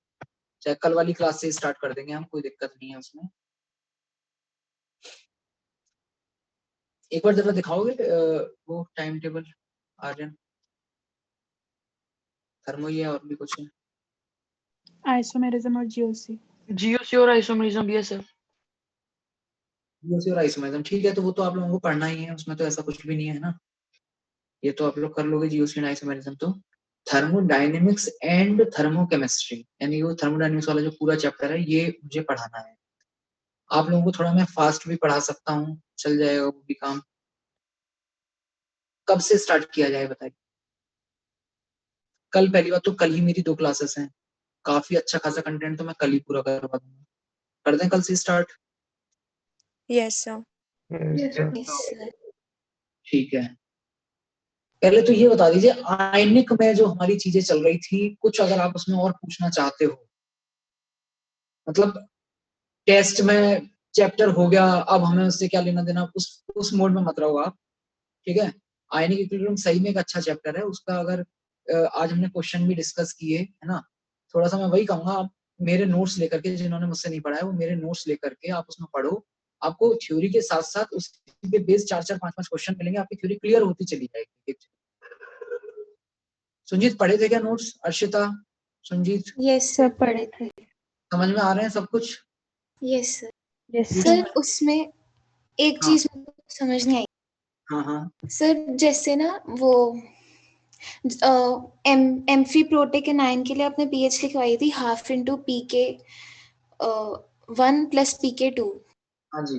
चाहे कल वाली क्लास से स्टार्ट कर देंगे हम, कोई दिक्कत नहीं है उसमें। एक बार जरा दिखाओगे वो टाइम टेबल आर्यन, थर्मो ये और भी कुछ है? आइसोमेरिज्म और जीओसी। जीओसी और आइसोमेरिज्म भी है सर। जीओसी और आइसोमेरिज्म, ठीक है, तो वो तो आप लोगों को पढ़ना ही है, उसमें तो ऐसा कुछ भी नहीं है ना, ये तो आप लोग कर लोगे जीओसी एंड आइसोमेरिज्म। तो थर्मोडायनेमिक्स एंड थर्मोकेमिस्ट्री, यानी वो थर्मोडायनेमिक्स वाला जो पूरा चैप्टर है ये मुझे पढ़ाना है। आप लोगों को थोड़ा मैं फास्ट भी पढ़ा सकता हूँ, चल जाएगा वो भी काम। कब से स्टार्ट किया जाए बताइए? कल, पहली बात तो कल ही मेरी 2 क्लासेस हैं, काफी अच्छा खासा कंटेंट तो मैं कल ही पूरा करवा दूंगा। कर दें कल से स्टार्ट? Yes sir. ठीक है, पहले तो ये बता दीजिए आयनिक में जो हमारी चीजें चल रही थी, कुछ अगर आप उसमें और पूछना चाहते हो, मतलब टेस्ट में चैप्टर हो गया, अब हमें उससे क्या लेना देना, उस मोड में मत रहो आप, ठीक है। आयनिक इक्विलिब्रियम सही में एक अच्छा चैप्टर है, उसका अगर आज हमने क्वेश्चन भी डिस्कस किए है ना, थोड़ा सा मैं वही कहूंगा, आप मेरे नोट्स लेकर के, जिन्होंने मुझसे नहीं पढ़ा है वो मेरे नोट्स लेकर के आप उसमें पढ़ो, आपको थ्योरी के साथ साथ उसके पे बेस 4-4, 5-5 क्वेश्चन मिलेंगे, आपकी थ्योरी क्लियर होती चली जाएगी। सुनजीत पढ़े थे क्या नोट्स? अर्शिता, सुनजीत? यस सर, पढ़े थे। समझ में आ रहे हैं सब कुछ? Yes sir. यस सर उसमें एक चीज मुझे समझ नहीं आई। हाँ सर जैसे ना वो एम्फी प्रोटेक के 9 के लिए आपने पीएच लिखवाई थी 1/2 into PK 1 plus PK 2। हाँ जी।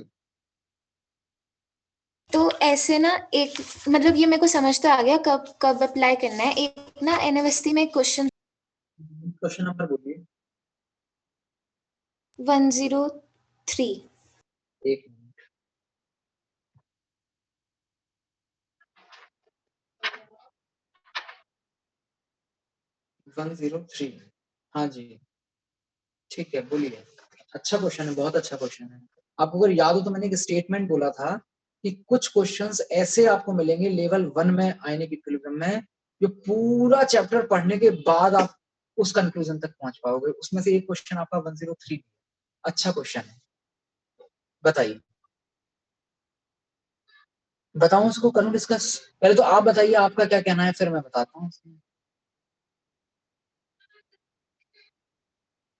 तो ऐसे ना एक मतलब ये मेरे को समझ तो आ गया कब कब अप्लाई करना है। एक ना एनएसटी में क्वेश्चन नंबर बोलिए। 103। एक 103, हाँ जी, ठीक है, बोलिए। अच्छा क्वेश्चन है, बहुत अच्छा क्वेश्चन है। आपको अगर याद हो तो मैंने एक स्टेटमेंट बोला था कि कुछ क्वेश्चंस ऐसे आपको मिलेंगे लेवल 1 में आयनिक इक्विलिब्रियम में, जो पूरा चैप्टर पढ़ने के बाद आप उस कंक्लूजन तक पहुंच पाओगे। उसमें से एक क्वेश्चन आपका 103, अच्छा क्वेश्चन है, बताइए। बताऊं उसको, करूं डिस्कस? पहले तो आप बताइए आपका क्या कहना है, फिर मैं बताता हूँ।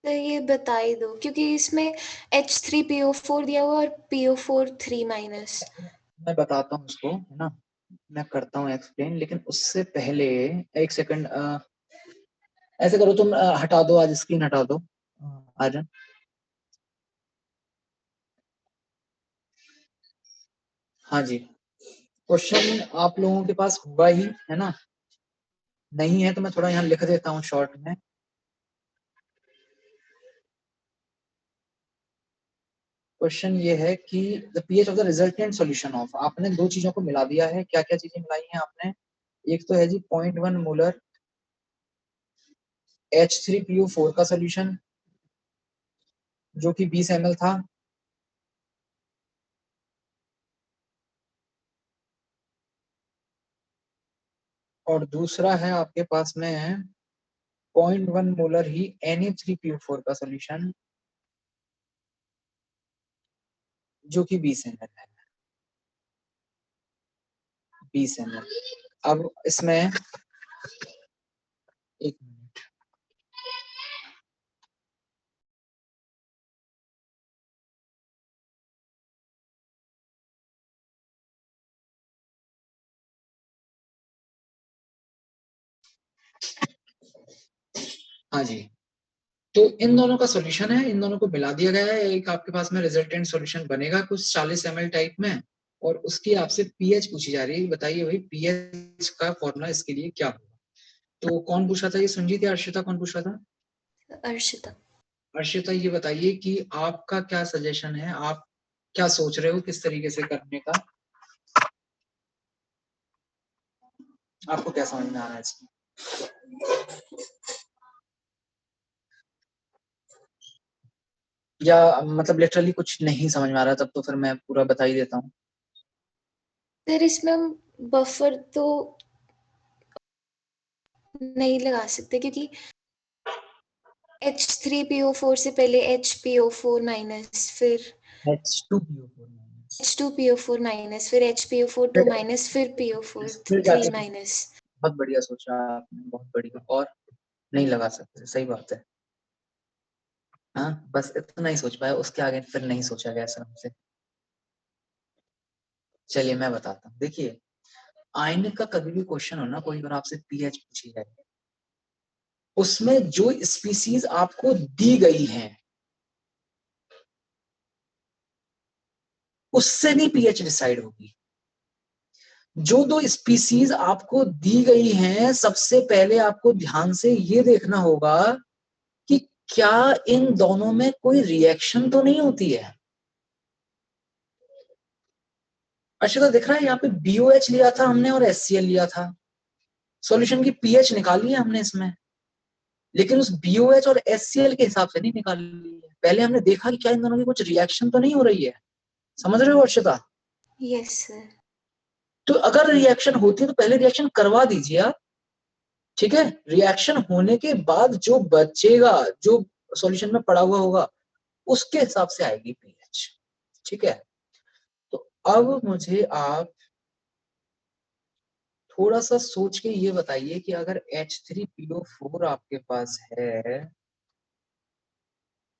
तो ये बता ही दो क्योंकि इसमें H3PO4 दिया हुआ और PO4 3-। मैं बताता हूँ उसको, है ना, मैं करता हूँ एक्सप्लेन, लेकिन उससे पहले एक सेकंड, ऐसे करो तुम, हटा दो, आज स्क्रीन हटा दो आर्यन। हाँ जी, क्वेश्चन आप लोगों के पास होगा ही, है ना? नहीं है तो मैं थोड़ा यहाँ लिख देता हूँ शॉर्ट में। क्वेश्चन ये है कि the pH of the resultant solution of, आपने 2 चीजों को मिला दिया है। क्या क्या चीजें मिलाई हैं आपने? एक तो है जी 0.1 मोलर H3PO4 का सॉल्यूशन जो कि 20 ml था, और दूसरा है आपके पास में 0.1 मोलर ही Na3PO4 का सॉल्यूशन जो कि 20 ml है, 20 ml। अब इसमें एक मिनट, हाँ जी, तो इन दोनों का सॉल्यूशन है, इन दोनों को मिला दिया गया है, एक आपके पास में रिजल्टेंट सॉल्यूशन बनेगा कुछ 40 ml टाइप में, और उसकी आपसे पीएच पूछी जा रही है। बताइए भाई पीएच का फॉर्मूला इसके लिए क्या होगा? तो कौन पूछ रहा था ये, सुनजीत या अर्शिता, कौन पूछ रहा था? अर्शिता। अर्शिता ये बताइए कि आपका क्या सजेशन है, आप क्या सोच रहे हो किस तरीके से करने का, आपको क्या समझ में आ रहा है इसमें? या मतलब लिटरली कुछ नहीं समझ में आ रहा, तब तो फिर मैं पूरा बता ही देता हूँ। सर इसमें हम बफर तो नहीं लगा सकते क्योंकि H3PO4 से पहले HPO4 माइनस, फिर H2PO4 माइनस, फिर HPO4 माइनस, फिर PO4 फिर 3 जाके माइनस। बहुत बढ़िया सोचा आपने, बहुत बढ़िया। और नहीं लगा सकते, सही बात है। हाँ, बस इतना ही सोच पाया, उसके आगे फिर नहीं सोचा गया सर हमसे। चलिए मैं बताता हूँ। देखिए, आयनिक का कभी भी क्वेश्चन हो ना, कोई अगर आपसे पीएच पूछी जाए, उसमें जो स्पीसीज आपको दी गई हैं उससे नहीं पीएच डिसाइड होगी। जो दो स्पीसीज आपको दी गई हैं, सबसे पहले आपको ध्यान से ये देखना होगा कि क्या इन दोनों में कोई रिएक्शन तो नहीं होती है। अच्छा, तो दिख रहा है यहाँ पे BOH लिया था हमने और HCl लिया था, सॉल्यूशन की पीएच निकाली है हमने इसमें, लेकिन उस BOH और HCl के हिसाब से नहीं निकाली है। पहले हमने देखा कि क्या इन दोनों की कुछ रिएक्शन तो नहीं हो रही है। समझ रहे हो अर्शिता? Yes sir. तो अगर रिएक्शन होती है तो पहले रिएक्शन करवा दीजिए आप, ठीक है? रिएक्शन होने के बाद जो बचेगा, जो सॉल्यूशन में पड़ा हुआ होगा, उसके हिसाब से आएगी पीएच, ठीक है? तो अब मुझे आप थोड़ा सा सोच के ये बताइए कि अगर H3PO4 आपके पास है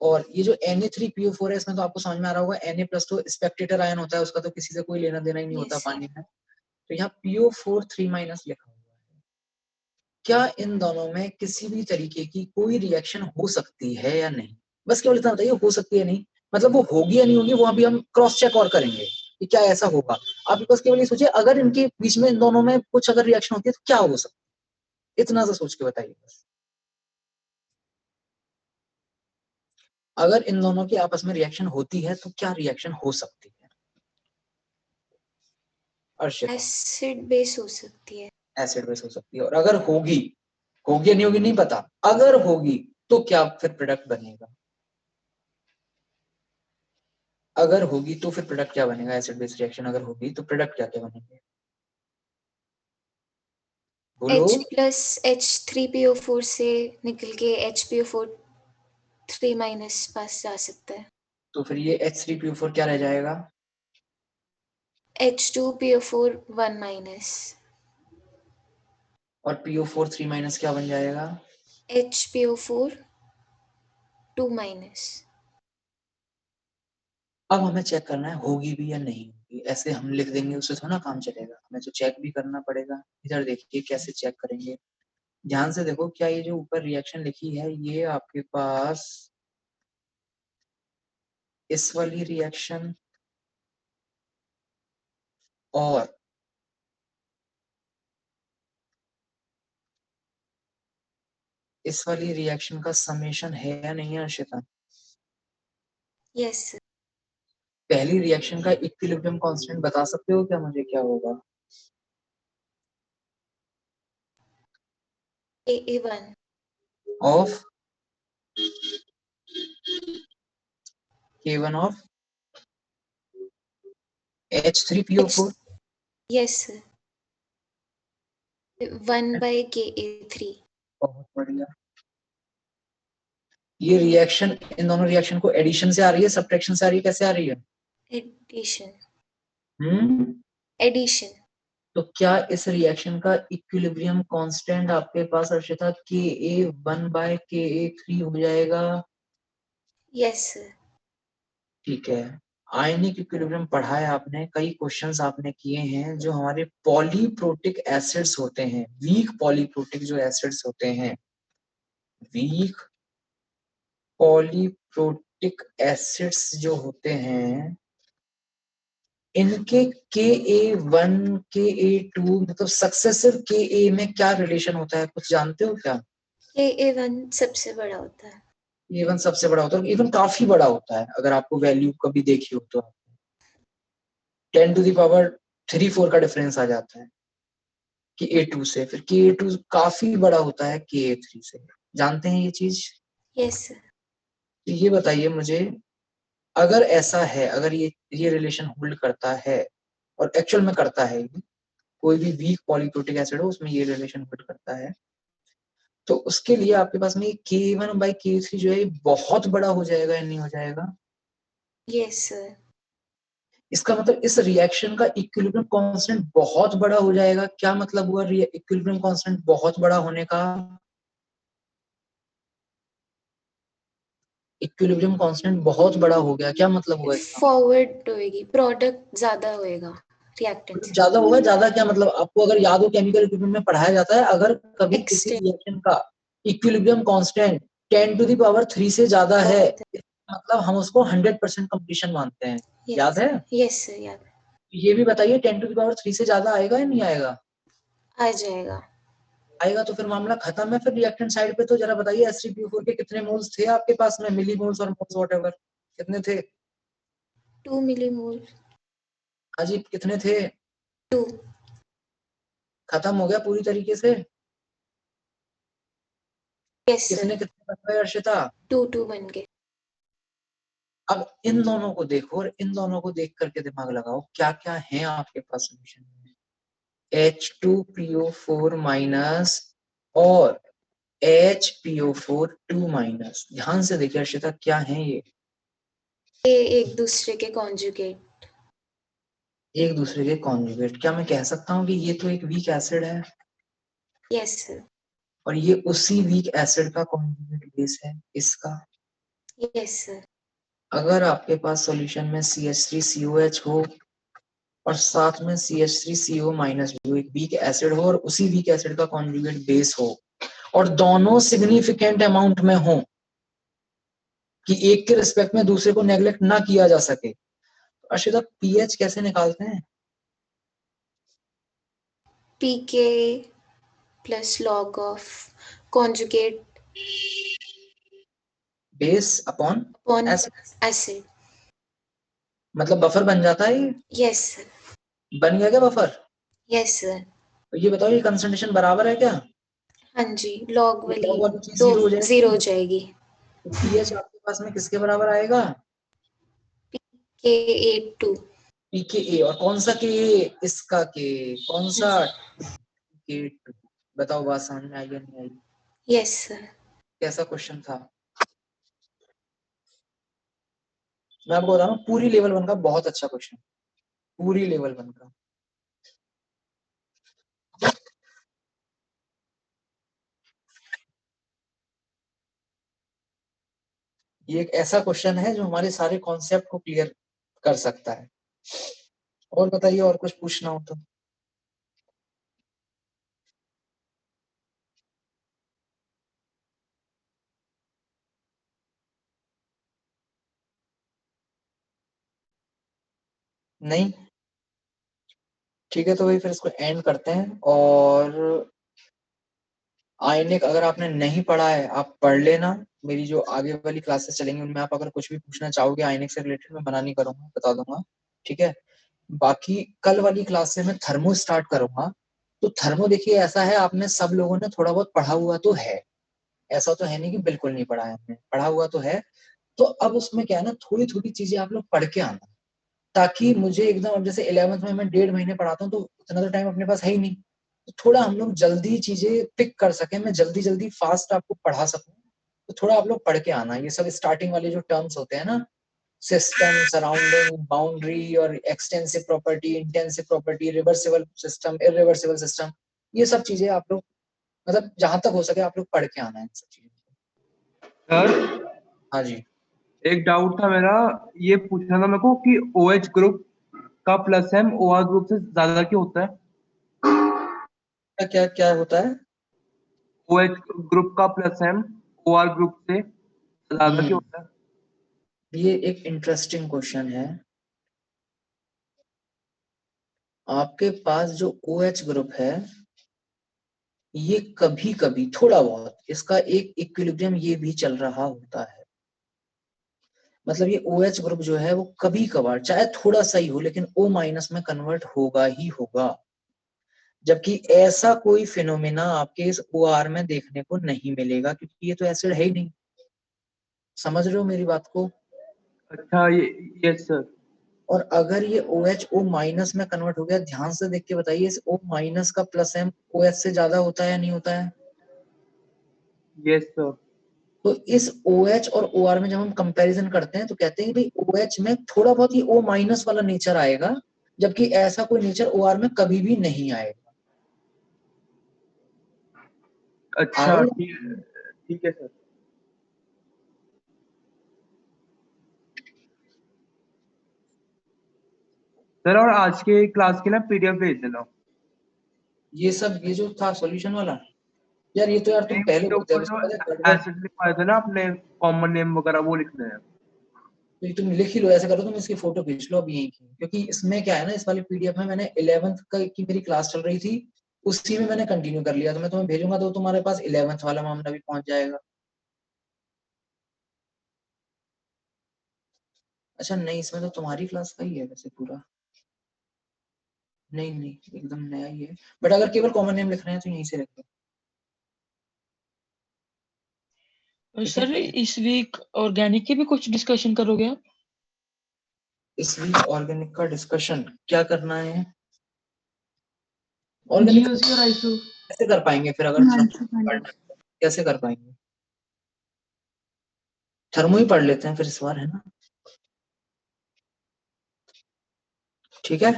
और ये जो Na3PO4 है, इसमें तो आपको समझ में आ रहा होगा Na प्लस तो स्पेक्टेटर आयन होता है, उसका तो किसी से कोई लेना देना ही नहीं होता पानी में। तो यहाँ PO4 3 माइनस लिखा हुआ है। क्या इन दोनों में किसी भी तरीके की कोई रिएक्शन हो सकती है या नहीं? बस केवल इतना बताइए, हो सकती है नहीं, मतलब वो होगी या नहीं होगी, वो अभी हम क्रॉस चेक और करेंगे कि क्या ऐसा होगा। आप बस केवल ये सोचिए, अगर इनके बीच में इन दोनों में कुछ अगर रिएक्शन होती है तो क्या हो सकता है, इतना सा सोच के बताइए बस। अगर इन दोनों की आपस में रिएक्शन होती है तो क्या रिएक्शन हो सकती है? एसिड बेस हो सकती है। एसिड बेस हो सकती है। और अगर होगी, होगी या नहीं होगी नहीं पता, अगर होगी तो क्या फिर प्रोडक्ट बनेगा? अगर होगी तो फिर प्रोडक्ट क्या बनेगा? एसिड बेस रिएक्शन अगर होगी तो प्रोडक्ट क्या क्या बनेंगे? बोलो। H प्लस H3PO4 से निकल के HPO4 3 माइनस पास जा सकता है। तो फिर ये H3PO4 क्या रह जाएगा? H2PO4 1 minus. और PO4 3 माइनस क्या बन जाएगा? HPO4 2 minus. अब हमें चेक करना है होगी भी या नहीं होगी। ऐसे हम लिख देंगे उससे थोड़ा काम चलेगा, हमें तो चेक भी करना पड़ेगा। इधर देखिए कैसे चेक करेंगे, ध्यान से देखो। क्या ये जो ऊपर रिएक्शन लिखी है, ये आपके पास इस वाली रिएक्शन और इस वाली रिएक्शन का समेशन है या नहीं है अर्शिता? यस। पहली रिएक्शन का इक्विलिब्रियम कांस्टेंट बता सकते हो क्या मुझे, क्या होगा? Ka1 of K1 of H3PO4। Yes 1 by Ka3। बहुत बढ़िया। ये रिएक्शन, इन दोनों रिएक्शन को एडिशन से आ रही है, सब्ट्रैक्शन से आ रही है, कैसे आ रही है? एडिशन। हम्म। एडिशन। तो क्या इस रिएक्शन का इक्विलिब्रियम कांस्टेंट आपके पास अर्शिता Ka1 by Ka3 हो जाएगा? यस ठीक है। आयनिक इक्विलिब्रियम पढ़ा है आपने, कई क्वेश्चंस आपने किए हैं। जो हमारे पॉलीप्रोटिक एसिड्स होते हैं, वीक पॉलीप्रोटिक जो एसिड्स होते हैं, वीक पॉलीप्रोटिक एसिड्स जो होते हैं, इनके Ka1 Ka2 मतलब सक्सेसिव Ka में क्या रिलेशन होता है, कुछ जानते हो क्या? Ka1 सबसे बड़ा होता है। A1 सबसे बड़ा होता है, इवन काफी बड़ा होता है। अगर आपको वैल्यू कभी देखी हो तो 10⁻³ का डिफरेंस आ जाता है Ka2 से, फिर Ka2 काफी बड़ा होता है Ka3 से। जानते हैं ये चीज? Yes sir. तो ये बताइए मुझे, अगर ऐसा है, अगर ये रिलेशन होल्ड करता है, और एक्चुअल में करता है, कोई भी वीक पॉलीप्रोटिक एसिड हो उसमें ये रिलेशन होल्ड करता है, तो उसके लिए आपके पास में K1/K3 जो है बहुत बड़ा हो जाएगा या नहीं हो जाएगा? Yes sir. इसका मतलब इस रिएक्शन का इक्विलिब्रियम कांस्टेंट बहुत बड़ा हो जाएगा। क्या मतलब हुआ इक्विलिब्रियम कांस्टेंट बहुत बड़ा होने का? इक्विलिब्रियम कांस्टेंट बहुत बड़ा हो गया, क्या मतलब हुआ इसका? फॉरवर्ड होएगी, प्रोडक्ट ज्यादा होएगा रिएक्टेंट से। ज्यादा होगा। ज्यादा क्या मतलब? आपको अगर याद हो केमिकल इक्विलिब्रियम में पढ़ाया जाता है, अगर कभी किसी रिएक्शन का इक्विलिब्रियम कांस्टेंट 10⁻³ से ज्यादा है, मतलब हम उसको 100% कंप्लीशन मानते हैं। याद है? यस सर, याद है। ये भी बताइए 10⁻³ से ज्यादा आएगा या नहीं आएगा? आ जाएगा। आएगा तो फिर मामला खत्म है। फिर रिएक्टेंट साइड पे तो जरा बताइए H3PO4 के कितने मोल्स थे आपके पास में, मिली मोल्स और मोल्स व्हाटएवर, कितने थे? 2 मिलीमोल। हाँ जी, कितने थे? 2। खत्म हो गया पूरी तरीके से? Yes sir. कितने कितने बन गए अर्शिता? 2 बन गए। अब इन दोनों को देखो और इन दोनों को देख करके दिमाग लगाओ, क्या क्या है आपके पास सोल्यूशन में। H2PO4 माइनस और HPO4 2 माइनस। ध्यान से देखिए अर्शिता, क्या है ये? एक दूसरे के कॉन्जुगेट। एक दूसरे के कॉन्जुगेट। क्या मैं कह सकता हूँ कि ये तो एक वीक एसिड है? Yes sir. और ये उसी वीक एसिड का कॉन्जुगेट बेस है इसका। Yes sir. अगर आपके पास सॉल्यूशन में CH3COH हो और साथ में CH3CO माइनस जो एक वीक एसिड हो और उसी वीक एसिड का कॉन्जुगेट बेस हो और दोनों सिग्निफिकेंट अमाउंट में हो कि एक के रिस्पेक्ट में दूसरे को नेग्लेक्ट ना किया जा सके, तो अर्शिता पीएच कैसे निकालते हैं? PK plus log of conjugate base upon acid. मतलब बफर बन जाता है ये? Yes sir. बन गया क्या बफर? Yes sir. तो ये बताओ, ये कंसंट्रेशन बराबर है क्या? हाँ जी, लॉग वाली चीज तो 0 हो जाएगी। तो पीएच आपके पास में किसके बराबर आएगा? K82। pKa। और कौन सा के? इसका के। कौन सा? K2। बताओ बात समझ में आई या नहीं आई? Yes sir. कैसा क्वेश्चन था? मैं आपको बता रहा हूँ, पूरी लेवल 1 का बहुत अच्छा क्वेश्चन, पूरी लेवल 1 का। ये एक ऐसा क्वेश्चन है जो हमारे सारे कॉन्सेप्ट को क्लियर कर सकता है। और बताइए, और कुछ पूछना हो तो। नहीं? ठीक है, तो भाई फिर इसको एंड करते हैं। और आयनिक अगर आपने नहीं पढ़ा है आप पढ़ लेना। मेरी जो आगे वाली क्लासेस चलेंगी उनमें आप अगर कुछ भी पूछना चाहोगे आयनिक से रिलेटेड, मैं मना नहीं करूंगा, बता दूंगा। ठीक है? बाकी कल वाली क्लास से मैं थर्मो स्टार्ट करूंगा। तो थर्मो देखिए ऐसा है, आपने सब लोगों ने थोड़ा बहुत पढ़ा हुआ तो है, ऐसा तो है नहीं कि बिल्कुल नहीं पढ़ा है, हमने पढ़ा हुआ तो है। तो अब उसमें क्या है ना, थोड़ी थोड़ी चीजें आप लोग पढ़ के आना, ताकि मुझे एकदम, अब जैसे 11th में मैं 1.5 महीने पढ़ाता हूँ तो उतना तो टाइम अपने पास है ही नहीं, तो थोड़ा हम लोग जल्दी चीजें पिक कर सकें, मैं जल्दी जल्दी फास्ट आपको पढ़ा सकूं। तो थोड़ा आप लोग पढ़ के आना, ये सब स्टार्टिंग वाले जो टर्म्स होते हैं ना, सिस्टम, सराउंडिंग, बाउंड्री और extensive property, intensive property, reversible system, irreversible system, ये सब चीजें आप लोग मतलब जहां तक हो सके आप लोग पढ़ के आना है इन सब चीजों को। सर हाँ जी, एक डाउट था मेरा, ये पूछना था मेरे को कि OH ग्रुप का प्लस एम OR ग्रुप से ज्यादा क्यों होता है? क्या क्या होता है? OH ग्रुप का प्लस एम OR ग्रुप से ज्यादा क्यों होता है? ये एक इंटरेस्टिंग क्वेश्चन है। आपके पास जो OH ग्रुप है, ये कभी कभी थोड़ा बहुत इसका एक इक्विलिब्रियम ये भी चल रहा होता है। मतलब ये OH ग्रुप जो है वो कभी कभार चाहे थोड़ा सा ही हो लेकिन O माइनस में कन्वर्ट होगा ही होगा, जबकि ऐसा कोई फिनोमेना आपके इस OR में देखने को नहीं मिलेगा क्योंकि ये तो एसिड है ही नहीं। समझ रहे हो मेरी बात को? अच्छा, ये यस सर। और अगर ये OH O माइनस में कन्वर्ट हो गया, ध्यान से देख के बताइए, इस O माइनस का प्लस M OH से ज्यादा होता है या नहीं होता है? Yes sir. तो इस OH और OR में जब हम कंपैरिजन करते हैं तो कहते हैं कि भाई OH में थोड़ा बहुत ही O माइनस वाला नेचर आएगा, जबकि ऐसा कोई नेचर OR में कभी भी नहीं आएगा। अच्छा, ठीक है सर। सर और आज के क्लास की ना PDF भेज देना। ये सब ये जो था सॉल्यूशन वाला, यार ये तो यार तुम पहले बोलते हो, एसिड लिखवाए थे ना अपने, कॉमन नेम वगैरह वो लिखने हैं। तो तुम लिख ही लो, ऐसे करो तुम इसकी फोटो खींच लो अभी यहीं की, क्योंकि इसमें क्या है ना, इस वाली PDF में मैंने 11th की मेरी क्लास चल रही थी, उसी में मैंने कंटिन्यू कर लिया, तो मैं तुम्हें भेजूंगा तो तुम्हारे पास 11th वाला मामला भी पहुंच जाएगा। अच्छा नहीं, इसमें तो तुम्हारी क्लास का ही है वैसे पूरा, नहीं नहीं एकदम नया ही है, बट अगर केवल कॉमन नेम लिख रहे हैं तो यहीं से रख लो। सर इस वीक ऑर्गेनिक की भी कुछ डिस्कशन करोगे आप? इस वीक ऑर्गेनिक का डिस्कशन क्या करना है? ऑर्गेनिक कैसे कर पाएंगे फिर, अगर कैसे कर पाएंगे? थर्मो ही पढ़ लेते हैं फिर इस बार, है ना? ठीक है,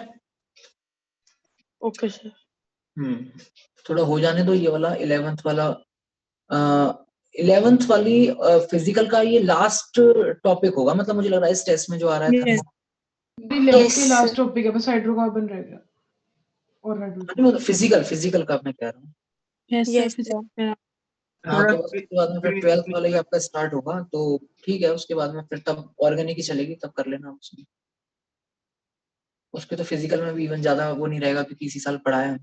ओके सर। थोड़ा हो जाने दो ये वाला 11th वाला। 11th वाली फिजिकल का ये लास्ट टॉपिक होगा, मतलब मुझे लग रहा है इस टेस्ट में जो आ रहा है। लास्ट टॉपिक है, बस हाइड्रोकार्बन रह गया और हाइड्रोजन। फिजिकल का मैं कह रहा हूँ। Yes, sir. हाँ, तो उसके बाद में फिर 12th वाला ही आपका स्टार्ट होगा, तो ठीक है, उसके बाद में फिर तब ऑर्गेनिक ही चलेगी, तब कर लेना उसमें। उसके तो फिजिकल में भी इवन ज्यादा वो नहीं रहेगा क्योंकि इसी साल पढ़ाया है।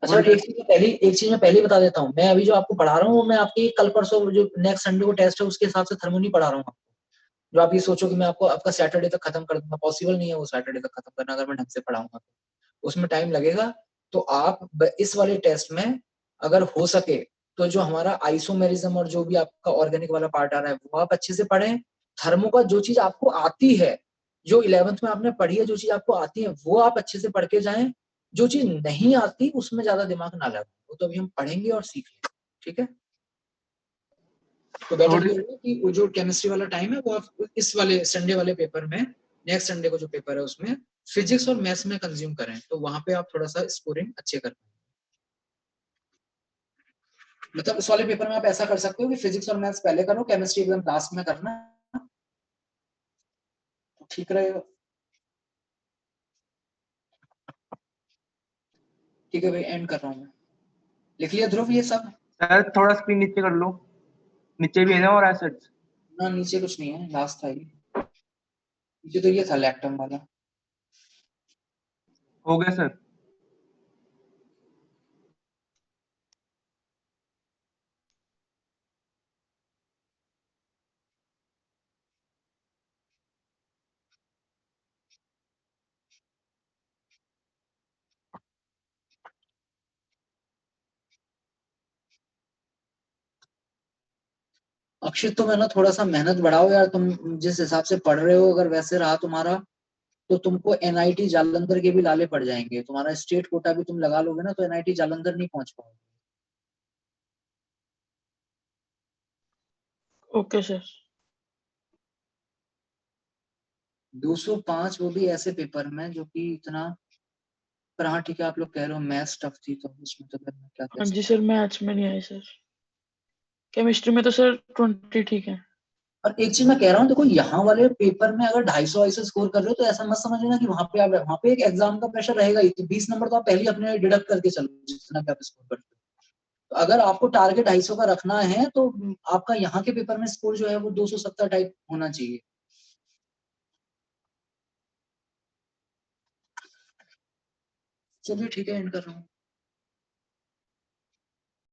अच्छा, एक चीज मैं पहले ही बता देता हूँ, मैं अभी जो आपको पढ़ा रहा हूँ वो मैं आपकी कल परसों जो नेक्स्ट संडे को टेस्ट है उसके हिसाब से थर्मो नहीं पढ़ा रहा हूँ आपको। जो आप ये सोचो कि मैं आपको आपका सैटरडे तक खत्म कर दूंगा, पॉसिबल नहीं है वो सैटरडे तक खत्म करना, अगर मैं ढंग से पढ़ाऊंगा तो उसमें टाइम लगेगा। तो आप इस वाले टेस्ट में अगर हो सके तो जो हमारा आइसोमेरिज्म और जो भी आपका ऑर्गेनिक वाला पार्ट आ रहा है वो आप अच्छे से पढ़ें। थर्मो का जो चीज आपको आती है, जो 11th में आपने पढ़ी है, जो चीज आपको आती है वो आप अच्छे से पढ़ के जाएं। जो चीज नहीं आती उसमें ज्यादा दिमाग ना लगाएं, वो तो अभी हम पढ़ेंगे और सीख लेंगे। ठीक है, तो बेटर ये होगा कि वो जो केमिस्ट्री वाला टाइम है वो आप इस वाले संडे वाले पेपर में, नेक्स्ट संडे को जो पेपर है उसमें फिजिक्स और मैथ्स में कंज्यूम करें, तो वहां पे आप थोड़ा सा स्कोरिंग अच्छे कर पाएंगे। मतलब इस वाले पेपर में आप ऐसा कर सकते हो कि फिजिक्स और मैथ्स पहले करो, केमिस्ट्री एकदम लास्ट में करना, तो ठीक रहेगा। ठीक है भाई, एंड कर रहा हूँ मैं। लिख लिया ध्रुव ये सब? सर थोड़ा स्क्रीन नीचे कर लो, नीचे भी है ना और एसिड्स? ना नीचे कुछ नहीं है, लास्ट था ये, नीचे तो ये था लैक्टम वाला। हो गया सर। अक्षित तो मैं ना थोड़ा सा मेहनत बढ़ाओ यार, तुम जिस हिसाब से पढ़ रहे हो अगर वैसे रहा तुम्हारा तो तुमको NIT जालंधर के भी लाले पड़ जाएंगे, तुम्हारा स्टेट कोटा भी तुम लगा लोगे ना तो NIT जालंधर नहीं पहुंच पाओगे। Okay sir. 205 वो भी ऐसे पेपर में जो कि इतना, पर हाँ ठीक है, आप लोग कह रहे हो मैथ्स टफ थी तो उसमें तो फिर मैं क्या कह हाँ जी सकता सर, मैथ्स में नहीं आए सर। केमिस्ट्री में तो सर 20 ठीक है। और एक चीज मैं कह रहा हूँ, देखो यहाँ वाले पेपर में अगर 250 ऐसे स्कोर कर रहे हो तो ऐसा मत समझना कि वहां पे एक एग्जाम का प्रेशर रहेगा ही, तो 20 नंबर तो आप पहले ही अपने डिडक्ट करके चलो जितना भी आप स्कोर करते हो। तो अगर आपको टारगेट 250 का रखना है तो आपका यहाँ के पेपर में स्कोर जो है वो 270 टाइप होना चाहिए। चलिए ठीक है, एंड कर रहा हूँ।